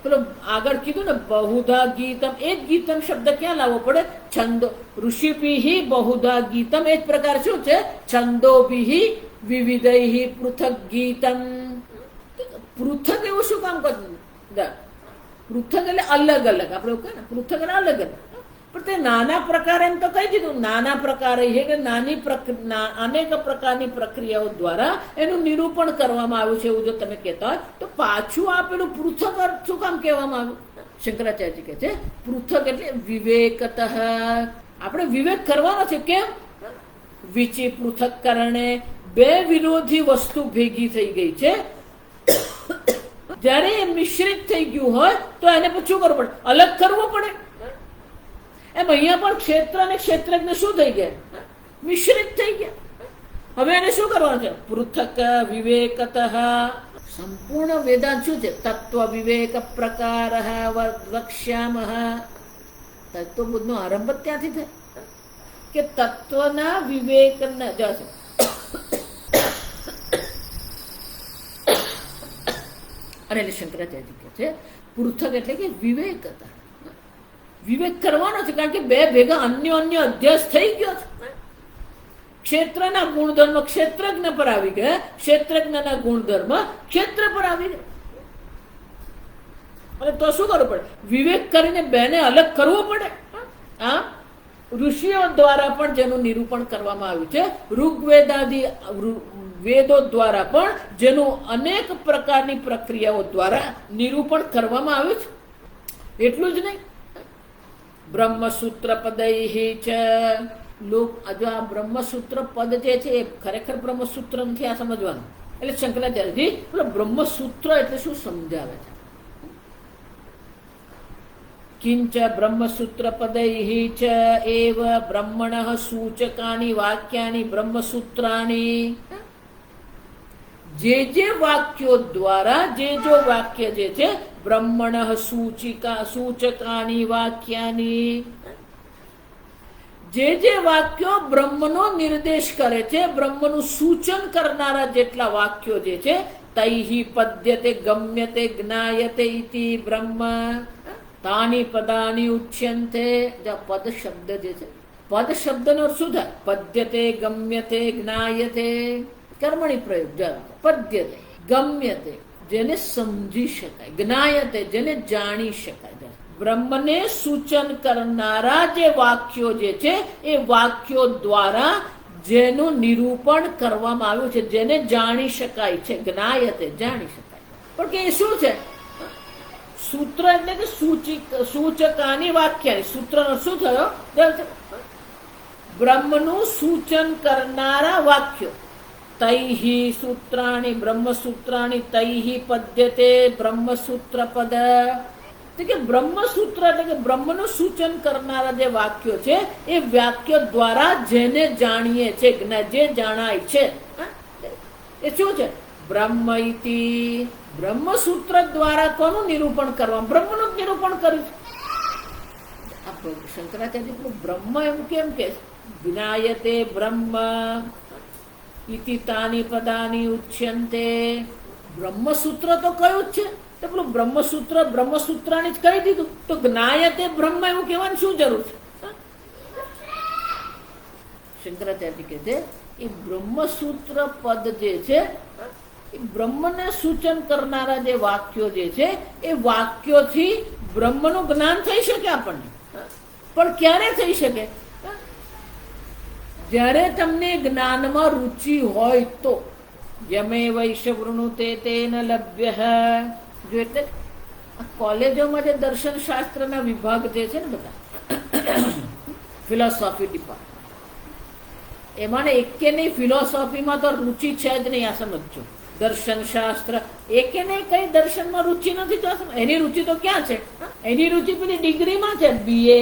પેલો આગળ કીધું ને બહુધા ગીતમ, એ જ ગીતમ શબ્દ ક્યાં લાવવો પડે? છંદો. ઋષિભિઃ બહુધા ગીતમ, એ જ પ્રકાર શું છે? છંદોભિઃ વિવિધૈઃ પૃથક ગીતમ. પૃથક એવું શું કામ કરતું? પૃથક એટલે અલગ અલગ. આપણે એવું કહે ને પૃથક એટલે અલગ અલગ, પણ તે નાના પ્રકાર એમ તો કહી દીધું. નાના પ્રકાર કે નાની અનેક પ્રકારની પ્રક્રિયાઓ દ્વારા એનું નિરૂપણ કરવામાં આવ્યું છે એવું જો તમે કહેતા હોય તો પાછું આ પેલું પૃથક અર્થ શું કામ કહેવામાં આવ્યું? શંકરાચાર્યજી કહે છે પૃથક એટલે વિવેકતઃ. આપણે વિવેક કરવાનો છે. કેમ? વિચિ પૃથક કરણે, બે વિરોધી વસ્તુ ભેગી થઈ ગઈ છે. જ્યારે એ મિશ્રિત થઈ ગયું હોય તો એને પછી શું કરવું પડે? અલગ કરવું પડે. એમ અહીંયા પણ ક્ષેત્ર અને ક્ષેત્રજ્ઞ શું થઈ ગયા? મિશ્રિત થઈ ગયા. હવે એને શું કરવાનું છે? પૃથક વિવેકતઃ. સંપૂર્ણ વેદાંત શું છે? તત્વ વિવેક પ્રકાર વક્ષ્યામઃ. તત્વબોધનો આરંભ ત્યાંથી થાય કે તત્વના વિવેકના જશે. અને એટલે શંકરાચાર્ય કહે છે પૃથક એટલે કે વિવેકતા. વિવેક કરવાનો છે, કારણ કે બે ભેગા અન્ય અધ્યાસ થઈ ગયો છે. ક્ષેત્રના ગુણધર્મ ક્ષેત્રજ્ઞ પર આવી ગયા, ક્ષેત્રજ્ઞના ગુણધર્મ ક્ષેત્ર પર આવી ગયા. અને તો શું કરવું પડે? વિવેક કરીને બેને અલગ કરવો પડે. આ ઋષિઓ દ્વારા પણ જેનું નિરૂપણ કરવામાં આવ્યું છે, ઋગ્વેદાદી વેદો દ્વારા પણ જેનું અનેક પ્રકારની પ્રક્રિયાઓ દ્વારા નિરૂપણ કરવામાં આવ્યું છે. એટલું જ નહીં, બ્રહ્મસૂત્ર પદૈઃ છે. લોક જો આ બ્રહ્મસૂત્ર પદ જે છે એ ખરેખર બ્રહ્મસૂત્ર નથી, આ સમજવાનું. એટલે શંકરાચાર્યજી બ્રહ્મસૂત્ર એટલે શું સમજાવે છે? કિંચ બ્રહ્મસૂત્ર પદૈઃ ચ એવ બ્રહ્મણઃ સૂચકાની વાક્યાની બ્રહ્મસૂત્રાણી. જે વાક્યો દ્વારા જો વાક્ય જે છે બ્રહ્મણઃ સૂચકાની વાક્યાની, જે વાક્યો બ્રહ્મનો નિર્દેશ કરે છે, બ્રહ્મનું સૂચન કરનારા જેટલા વાક્યો જે છે, તૈહિ પદ્યતે ગમ્યતે જ્ઞાયતે ઇતિ બ્રહ્મ તાની પદાની ઉચ્યન્તે. પદ શબ્દ જે છે, પદ શબ્દનો શું થાય? પદ્યતે ગમ્યતે જ્ઞાયતે, કર્મણી પ્રયોગ. પદ્યતે ગમ્યતે જેને સમજી શકાય, જ્ઞાયતે જેને જાણી શકાય. બ્રહ્મને સૂચન કરનારા જે વાક્યો જે છે એ વાક્યો દ્વારા જેનું નિરૂપણ કરવામાં આવ્યું છે, જેને જાણી શકાય છે, જ્ઞાયતે જાણી શકાય. પણ કે એ શું છે? સૂત્ર એટલે કે સૂચકાની વાક્યાની. સૂત્રનો શું થયો? બ્રહ્મનું સૂચન કરનારા વાક્યો. તૈહિ સૂત્રાણી બ્રહ્મસૂત્રાણી તૈહિ પદ્યતે બ્રહ્મસૂત્ર પદ. કે બ્રહ્મસૂત્ર એટલે કે બ્રહ્મનું સૂચન કરનારા જે વાક્યો છે એ વાક્ય દ્વારા જેને જાણીએ છે, જે જાણાય છે એ શું છે? બ્રહ્મ ઇતિ. બ્રહ્મસૂત્ર દ્વારા કોનું નિરૂપણ કરવા? બ્રહ્મનું જ નિરૂપણ કર્યું છે. શંકરાચાર્ય બ્રહ્મ એમ કેમ કે જ્ઞાયતે બ્રહ્મ ઇતિ તાની પદાની ઉચ્યન્તે. બ્રહ્મસૂત્ર તો કયું જ છે, તો પેલું બ્રહ્મસૂત્રાની જ કહી દીધું, તો જ્ઞાયતે બ્રહ્મ એવું કહેવાની શું જરૂર છે? શંકરાચાર્ય કહે છે એ બ્રહ્મસૂત્ર પદ જે છે એ બ્રહ્મને સૂચન કરનારા જે વાક્યો જે છે એ વાક્યોથી બ્રહ્મનું જ્ઞાન થઈ શકે આપણને. પણ ક્યારે થઈ શકે? જ્યારે તમને જ્ઞાનમાં રુચિ હોય તો. યમે વૈશ્ય વૃણુતે તેન લભ્ય. જો એટલે કોલેજોમાં જે દર્શન શાસ્ત્રના વિભાગ જે છે ને બધા ફિલોસોફી ડિપાર્ટમેન્ટ, એમાં એકે નહીં ફિલોસોફીમાં તો રુચિ છે જ નહીં. આ સમજો, દર્શન શાસ્ત્ર એકે નહીં કઈ દર્શનમાં રુચિ નથી. તો એની રુચિ તો ક્યાં છે? એની રુચિ પેલી ડિગ્રીમાં છે, BA.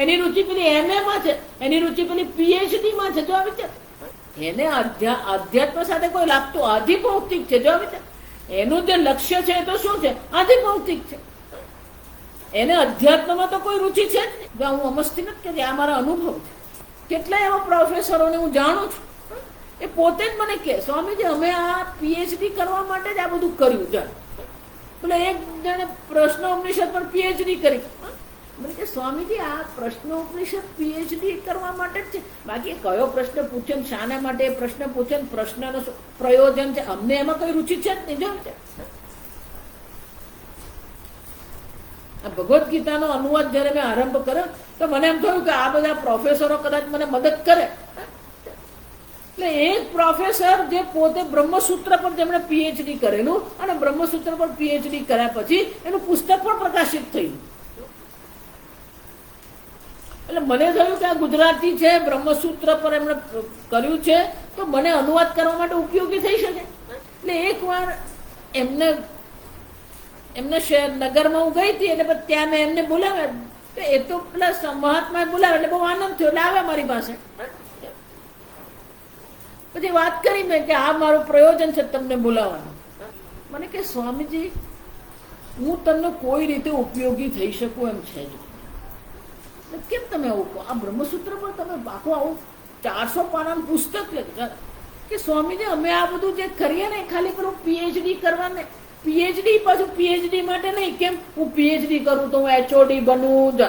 એની રુચિ પેલી MA માં છે, એની રુચિ પેલી PhD માં છે. જો વિચાર, એને અધ્યાત્મ સાથે કોઈ લાગતું આધિભૌતિક છે. જો વિચાર, એનું જે લક્ષ્ય છે એ તો શું છે? આધિભૌતિક છે. એને અધ્યાત્મમાં તો કોઈ રુચિ છે જ નહીં. હું અમસ્તી નથી કે આ મારા અનુભવ છે. કેટલાય એવા પ્રોફેસરોને હું જાણું છું, એ પોતે જ મને કહે, સ્વામીજી અમે આ PhD કરવા માટે જ આ બધું કર્યું. જાણ એટલે એક જણે પ્રશ્નોપનિષદ પર PhD કરી. મને કે સ્વામીજી આ પ્રશ્નોપનિષદ PhD કરવા માટે જ છે, બાકી કયો પ્રશ્ન પૂછે ને શાના માટે એ પ્રશ્ન પૂછે ને પ્રશ્નનો પ્રયોજન છે, અમને એમાં કઈ રુચિ છે જ નહીં. જો આ ભગવદ્ ગીતાનો અનુવાદ જયારે મેં આરંભ કર્યો તો મને એમ થયું કે આ બધા પ્રોફેસરો કદાચ મને મદદ કરે. એટલે એક પ્રોફેસર જે પોતે બ્રહ્મસૂત્ર પર જેમણે PhD કરેલું અને બ્રહ્મસૂત્ર પર PhD કર્યા પછી એનું પુસ્તક પણ પ્રકાશિત થયું. એટલે મને થયું કે આ ગુજરાતી છે, બ્રહ્મસૂત્ર પર એમણે કર્યું છે, તો મને અનુવાદ કરવા માટે ઉપયોગી થઈ શકે. એટલે એકવાર એમને શહેર નગરમાં હું ગઈ હતી, એટલે ત્યાં મેં એમને બોલાવ્યા. તો એ તો પેલા મહાત્માએ બોલાવ્યા એટલે બહુ આનંદ થયો, એટલે આવ્યા મારી પાસે. પછી વાત કરી મેં કે આ મારું પ્રયોજન છે તમને બોલાવવાનું. મને કે સ્વામીજી હું તમને કોઈ રીતે ઉપયોગી થઈ શકું એમ છે જ. કેમ તમે આવું કહો? આ બ્રહ્મસૂત્ર પર તમે આખું આવું 400 પાનાનું પુસ્તક લખ્યું કે સ્વામીજી અમે આ બધું જે કરીએ ને ખાલી પેલું PhD કરવાને, PhD પાછું PhD માટે નહીં. કેમ? હું PhD કરું તો હું HOD બનું,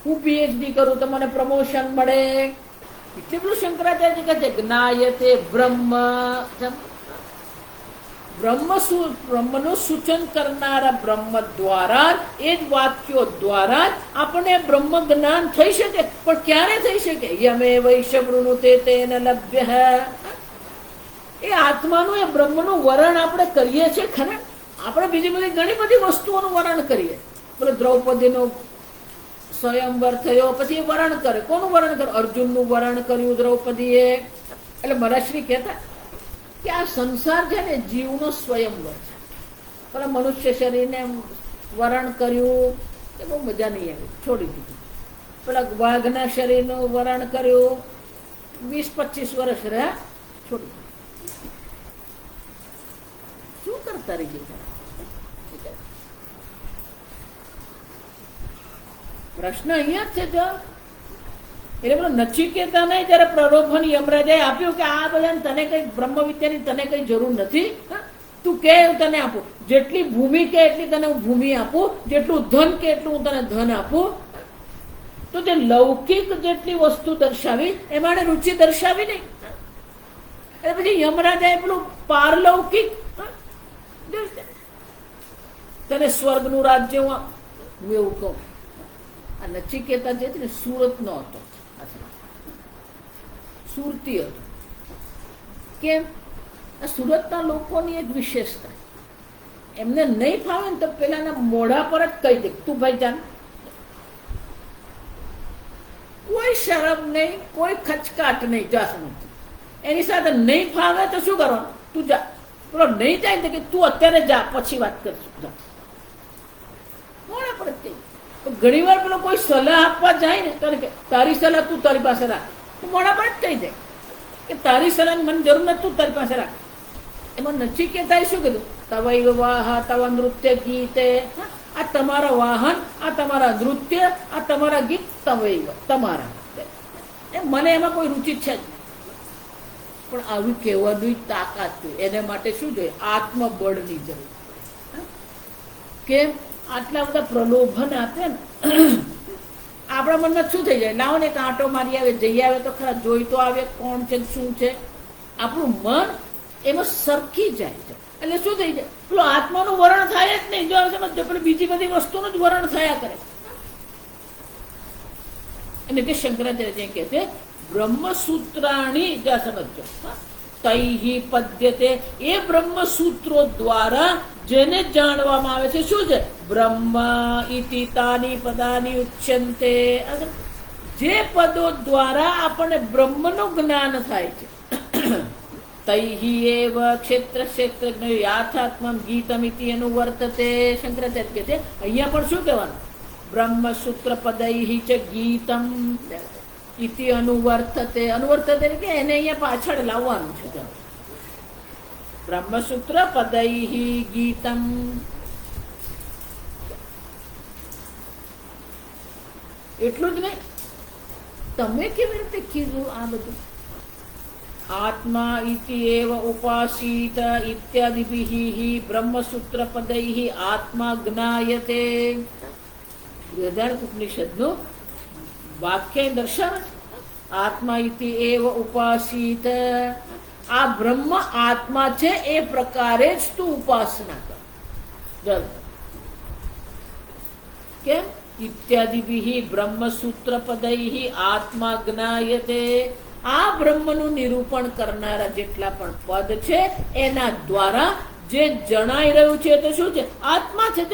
હું PhD કરું તો મને પ્રમોશન મળે. એટલે પેલું શંકરાચાર્ય કહે છે જ્ઞાયતે બ્રહ્મ. બ્રહ્મનું સૂચન કરનારા બ્રહ્મ દ્વારા એ જ વાક્યો દ્વારા આપણને બ્રહ્મ જ્ઞાન થઈ શકે. પણ ક્યારે થઈ શકે? યમે વૈશ્ય વૃણુતે તેન લભ્ય. એ આત્માનું એ બ્રહ્મનું વરણ આપણે કરીએ છીએ ખરા. આપણે બીજી બધી ઘણી બધી વસ્તુઓનું વરણ કરીએ. પેલો દ્રૌપદીનો સ્વયંવર થયો પછી એ વરણ કરે. કોનું વરણ કરે? અર્જુનનું વરણ કર્યું દ્રૌપદીએ. એટલે મહારાજશ્રી કહેતા કે આ સંસાર છે ને જીવનો સ્વયંવર છે. પેલા મનુષ્ય શરીરને વરણ કર્યું એ બહુ મજા નહીં આવી, છોડી દીધું. પેલા વાઘના શરીરનું વરણ કર્યું, 20-25 વર્ષ રહ્યા, છોડી દીધું. તરી ગઈ. પ્રશ્ન અહીંયા જ છે. જો એટલે પેલો નચિકેતાને જયારે પ્રલોભન યમરાજાએ આપ્યું કે આ બધા તને કઈ બ્રહ્મ વિદ્યાની તને કઈ જરૂર નથી, તું કે હું તને આપું, જેટલી ભૂમિ કે એટલી તને હું ભૂમિ આપું, જેટલું ધન કે એટલું હું તને ધન આપું. તો જે લૌકિક જેટલી વસ્તુ દર્શાવી એમાં રુચિ દર્શાવી નહીં. એટલે પછી યમરાજાએ પેલું પારલૌકિક તને સ્વર્ગનું રાજ્ય હું એવું કહું. આ નચિકેતા જે છે ને સુરત નો હતો, સુરતી હતો. કેમ? આ સુરતના લોકોની એક વિશેષતા, એમને નહીં ફાવે ને તો પેલાના મોઢા પર જ કહી દે તું ભાઈ જાન. કોઈ શરમ નહીં, કોઈ ખચકાટ નહીં. જા સમજ એની સાથે નહીં ફાવે તો શું કરવાનું? તું જા. પેલો નહીં જાય ને કે તું અત્યારે જા, પછી વાત કરશું. જા મોઢા પર જ કહી. ઘણી વાર પેલો કોઈ સલાહ આપવા જાય ને તને કે તારી સલાહ તું તારી પાસે રાખ, તું મોઢા પર જ કહી દે કે તારી સલાહ મને જરૂર નથી, તું તારી પાસે રાખ. એમાં નચિકેતાએ શું કીધું? તવૈવ વાહ તવ નૃત્ય ગીતે, આ તમારા વાહન, આ તમારા નૃત્ય, આ તમારા ગીત તવૈવ તમારા. મને એમાં કોઈ રુચિ છે જ નહીં. પણ આવું કહેવાની તાકાત જોઈએ. એને માટે શું જોઈએ? આત્મબળની જરૂર. કેમ? આટલા બધા પ્રલોભન આપે ને આપણા મનમાં શું થઈ જાય? લાવો ને એક આંટો મારી આવે, જઈ આવે તો ખરા, જોઈ તો આવે કોણ છે શું છે. આપણું મન એમાં સરકી જાય છે. એટલે શું થઈ જાય? પેલો આત્માનું વરણ થાય જ નહીં. જો સમજો પેલી બીજી બધી વસ્તુનું જ વરણ થયા કરે. અને તે શંકરાચાર્ય કહે છે બ્રહ્મસૂત્રાણી, જ્યાં સમજો તૈહિ પદ્યતે, એ બ્રહ્મસૂત્રો દ્વારા જેને જાણવામાં આવે છે શું છે? બ્રહ્મ ઇતિ તાની પદાની ઉચ્યંતે. જે પદો દ્વારા આપણને બ્રહ્મનું જ્ઞાન થાય છે. તૈહિ એવ ક્ષેત્ર ક્ષેત્રજ્ઞ યાથાત્મમ ગીતમિતિ અનુવર્તતે. શંકરાચાર્ય કહે છે અહીંયા પણ શું કહેવાનું? બ્રહ્મસૂત્ર પદૈહિ ચ ગીતમ ઇતિ અનુવર્તતે. અનુવર્તતે કે એને અહીંયા પાછળ લાવવાનું છે. બ્રહ્મસૂત્ર પદૈહિ ગીતમ. એટલું જ નહીં, તમે કેવી રીતે કીધું આ બધું? આત્મા ઇતિ એવ ઉપાસીત ઇત્યાદિભિઃ બ્રહ્મસૂત્ર પદૈઃ આત્મા જ્ઞાયતે. ઉપનિષદનું વાક્ય દર્શાવે છે. આત્મા ઇતિ એવ ઉપાસીત, આ બ્રહ્મ આત્મા છે એ પ્રકારે જ તું ઉપાસના કર. કેમ? ઇત્યાદિભિઃ બ્રહ્મસૂત્ર પદૈઃ આત્મા જ્ઞાયતે. આ બ્રહ્મનું નિરૂપણ કરનારા જેટલા પણ પદ છે એના દ્વારા જે જણાઈ રહ્યું છે તો શું છે? આત્મા છે.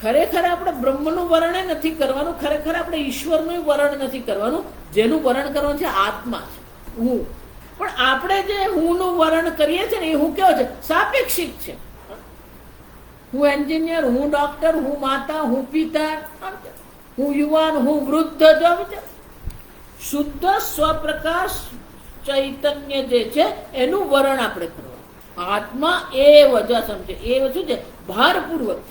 ખરેખર આપણે બ્રહ્મનું વર્ણન નથી કરવાનું, ખરેખર આપણે ઈશ્વરનું વર્ણન નથી કરવાનું. જેનું વર્ણન કરવાનું છે આત્મા છે, હું. પણ આપણે જે હું નું વર્ણન કરીએ છીએ ને એ હું કેવો છે? સાપેક્ષિક છે. હું એન્જિનિયર, હું ડોક્ટર, હું માતા, હું પિતા, હું યુવાન, હું વૃદ્ધ. જો શુદ્ધ સ્વપ્રકાશ ચૈતન્ય જે છે એનું વર્ણન આપણે કરવાનું. આત્મા એવ, જો સમજે એવ શું છે? ભારપૂર્વક.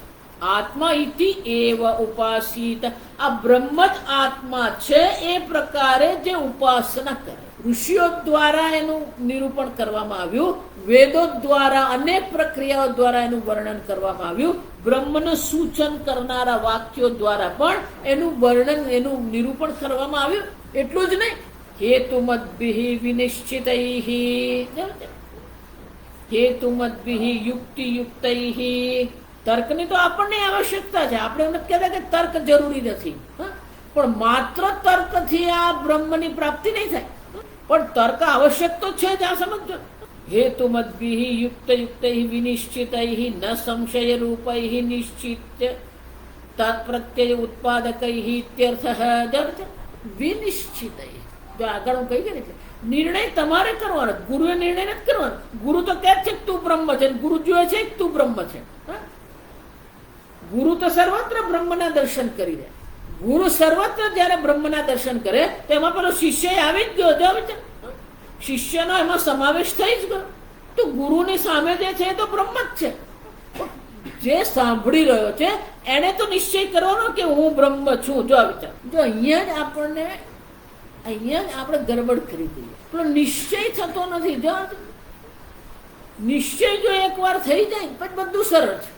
આત્મા ઇતિ એવ ઉપાસિત, આ બ્રહ્મ જ આત્મા છે એ પ્રકારે જે ઉપાસના કરે. ઋષિઓ દ્વારા એનું નિરૂપણ કરવામાં આવ્યું, વેદો દ્વારા અનેક પ્રક્રિયાઓ દ્વારા એનું વર્ણન કરવામાં આવ્યું, બ્રહ્મનું સૂચન કરનારા વાક્યો દ્વારા પણ એનું વર્ણન, એનું નિરૂપણ કરવામાં આવ્યું. એટલું જ નહીં, હેતુમદ્ભિઃ વિનિશ્ચિતૈઃ, હેતુમદ્ભિઃ યુક્તિયુક્તૈઃ. તર્કની તો આપણને આવશ્યકતા છે. આપણે નથી કહેતા કે તર્ક જરૂરી નથી, પણ માત્ર તર્કથી આ બ્રહ્મની પ્રાપ્તિ નહીં થાય. પણ તર્ક આવશ્યક તો છે જ. આ સમજો. હેતુમદ્ભિઃ યુક્તયુક્તૈઃ વિનિશ્ચિતૈઃ ન સંશય રૂપૈઃ નિશ્ચિત્ય તત્પ્રત્યય ઉત્પાદકૈઃ ઇત્યર્થઃ. વિનિશ્ચિતૈઃ, જો આગળ હું કહી ગઈ ને, નિર્ણય તમારે કરવાનો. ગુરુએ નિર્ણય નથી કરવાનો. ગુરુ તો કહે છે તું બ્રહ્મ છે, ગુરુ જોયે છે તું બ્રહ્મ છે. ગુરુ તો સર્વત્ર બ્રહ્મના દર્શન કરી દે. ગુરુ સર્વત્ર જયારે બ્રહ્મના દર્શન કરે તો એમાં પેલો શિષ્ય આવી જ ગયો. શિષ્યનો એમાં સમાવેશ થઈ જ ગયો. તો ગુરુની સામે જે છે એ તો બ્રહ્મ જ છે. જે સાંભળી રહ્યો છે એને તો નિશ્ચય કરવાનો કે હું બ્રહ્મ છું. જો આ વિચાર, જો અહીંયા જ આપણે ગડબડ કરી દઈએ. પેલો નિશ્ચય થતો નથી. જો નિશ્ચય જો એકવાર થઈ જાય પછી બધું સરળ છે.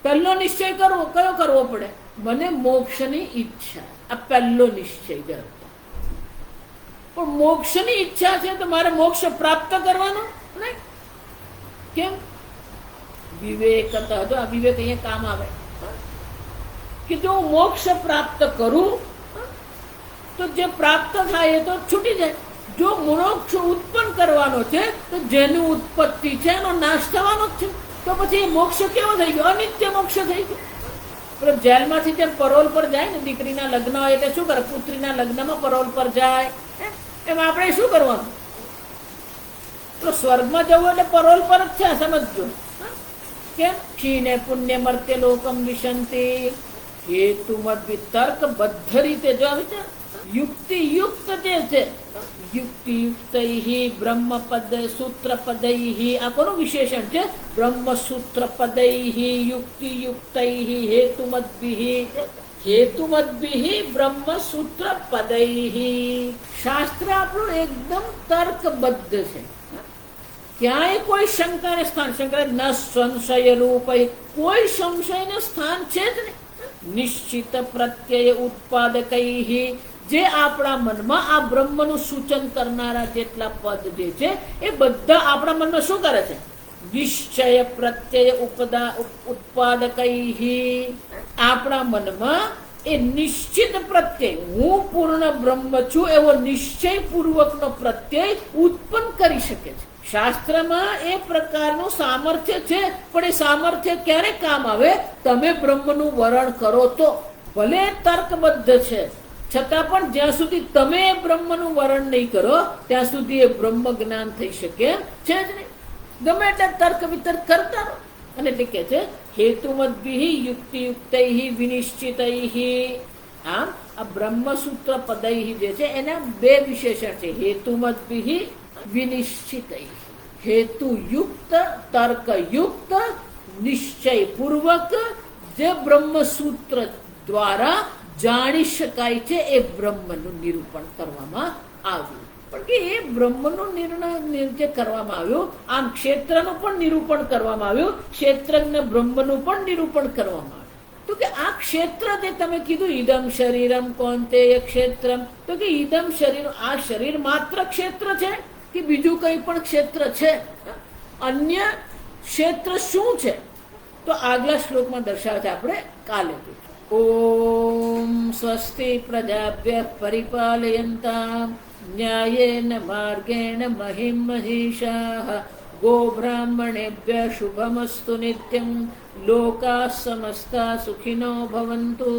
પહેલો નિશ્ચય કરવો કયો કરવો પડે? મને મોક્ષની ઈચ્છા. આ પહેલો નિશ્ચય જ. પણ મોક્ષની ઈચ્છા છે તો મારે મોક્ષ પ્રાપ્ત કરવાનો નહીં. કેમ? વિવેક. જો આ વિવેક અહીંયા કામ આવે કે જો હું મોક્ષ પ્રાપ્ત કરું તો જે પ્રાપ્ત થાય એ તો છૂટી જાય. જો મોક્ષ ઉત્પન્ન કરવાનો છે તો જેની ઉત્પત્તિ છે એનો નાશ થવાનો જ છે. તો પછી મોક્ષ કેવો થઈ ગયો? અનિત્ય મોક્ષ થઈ ગયો. પણ જેલમાંથી જેમ પરોલ પર જાય ને, દીકરીના લગ્ન હોય એટલે શું કરે? પુત્રીના લગ્નમાં પરોલ પર જાય. એમ આપણે શું કરવાનું? તો સ્વર્ગમાં જવું એટલે પરોલ પર જ છે, સમજજો. કેમ? ક્ષીણે પુણ્ય મર્ત્ય લોકમ વિશંતિ હેતુ મત તર્કબદ્ધ રીતે જો વિચાર યુક્તિ યુક્ત જે છે, યુક્તિ યુક્ત બ્રહ્મપદ સૂત્ર પદૈ. આ કોનું વિશેષણ છે? બ્રહ્મ સૂત્ર પદૈ યુક્તિ યુક્ત હેતુમદ્ભિ બ્રહ્મ સૂત્ર પદૈ. શાસ્ત્ર આપણું એકદમ તર્કબદ્ધ છે. ક્યાંય કોઈ શંકાને સ્થાન, શંકા ન સંશય રૂપ, કોઈ સંશયને સ્થાન છે જ નહીં. નિશ્ચિત પ્રત્યય ઉત્પાદકૈ, જે આપણા મનમાં આ બ્રહ્મનું સૂચન કરનારા જેટલા પદ જે છે એ બધા આપણા મનમાં શું કરે છે? નિશ્ચય પ્રત્યય ઉત્પાદકૈ. આપણા મનમાં એ નિશ્ચિત પ્રત્યય, હું પૂર્ણ બ્રહ્મ છું એવો નિશ્ચય પૂર્વકનો પ્રત્યય ઉત્પન્ન કરી શકે છે. શાસ્ત્રમાં એ પ્રકારનું સામર્થ્ય છે. પણ એ સામર્થ્ય ક્યારે કામ આવે? તમે બ્રહ્મનું વરણ કરો તો. ભલે તર્કબદ્ધ છે છતાં પણ જ્યાં સુધી તમે બ્રહ્મનું વરણ નહીં કરો ત્યાં સુધી એ બ્રહ્મ જ્ઞાન થઈ શકે છે જ નહીં. ગમે એટલે તર્ક વિતર્ક કરતા રહો. અને એટલે કે છે હેતુમદ્ભિ યુક્તિયુક્તૈ વિનિશ્ચિતૈ. આમ આ બ્રહ્મસૂત્ર પદૈ જે છે એના બે વિશેષણ છે. હેતુમદ્ભિ વિનિશ્ચિતૈ. હેતુયુક્ત, તર્કયુક્ત, નિશ્ચય પૂર્વક જે બ્રહ્મસૂત્ર દ્વારા જાણી શકાય છે એ બ્રહ્મનું નિરૂપણ કરવામાં આવ્યું. પણ કે એ બ્રહ્મનું નિર્ણય જે કરવામાં આવ્યું, આમ ક્ષેત્રનું પણ નિરૂપણ કરવામાં આવ્યું, ક્ષેત્રજ્ઞ બ્રહ્મનું પણ નિરૂપણ કરવામાં આવ્યું. તો કે આ ક્ષેત્ર જે તમે કીધું ઇદમ શરીરમ કૌંતેય ક્ષેત્રમ, તો કે ઇદમ શરીર, આ શરીર માત્ર ક્ષેત્ર છે કે બીજું કંઈ પણ ક્ષેત્ર છે? અન્ય ક્ષેત્ર શું છે? તો આગલા શ્લોકમાં દર્શાવે છે, આપણે કાલે જોઈશું. ઓમ સ્વસ્તિ પ્રજાભ્યઃ પરિપાલયન્તામ ન્યાયેન માર્ગેણ મહિં મહિષાઃ ગોબ્રાહ્મણેભ્યઃ શુભમસ્તુ નિત્યં લોકાઃ સમસ્તા સુખિનો ભવन्तુ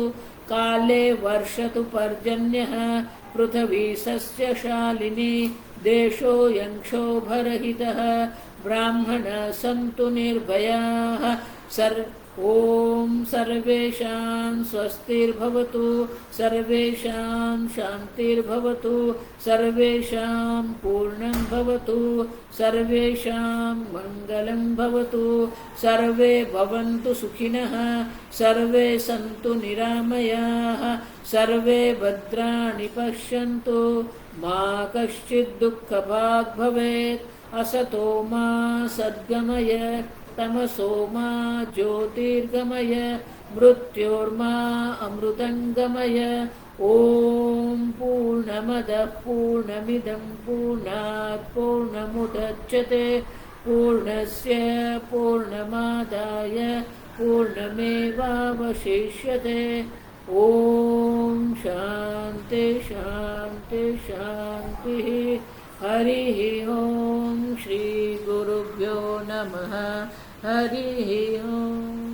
કાલે વર્ષતુ પર્જન્યઃ પૃથ્વી સસ્યશાલિની દેશોऽયં ક્ષોભરહિતઃ બ્રાહ્મણાः સन्तુ નિર્ભયાः ઓમ સર્વેષાં સ્વસ્તિર્ભવતુ સર્વેષાં શાંતિર્ભવતુ સર્વેષાં પૂર્ણં ભવતુ સર્વેષાં મંગલં ભવતુ સર્વે ભવन्तુ સુખિનઃ સર્વે સन्तુ નિરામયાઃ સર્વે ભદ્રાણિ પશ્યन्तુ મા કશ્ચિદ દુઃખભાગ ભવેत् અસતો મા સદ્ગમય તમસો મા જ્યોતિર્ગમય મૃત્યોર્મા અમૃતંગમય. ઓમ પૂર્ણમદઃ પૂર્ણમિદં પૂર્ણાત પૂર્ણમુદચ્યતે પૂર્ણસ્ય પૂર્ણમાદાય પૂર્ણમેવાવશિષ્યતે. ઓમ શાંતિ શાંતિ શાંતિ. હરિ ઓમ શ્રી ગુરુભ્યો નમઃ. હરિ ઓમ.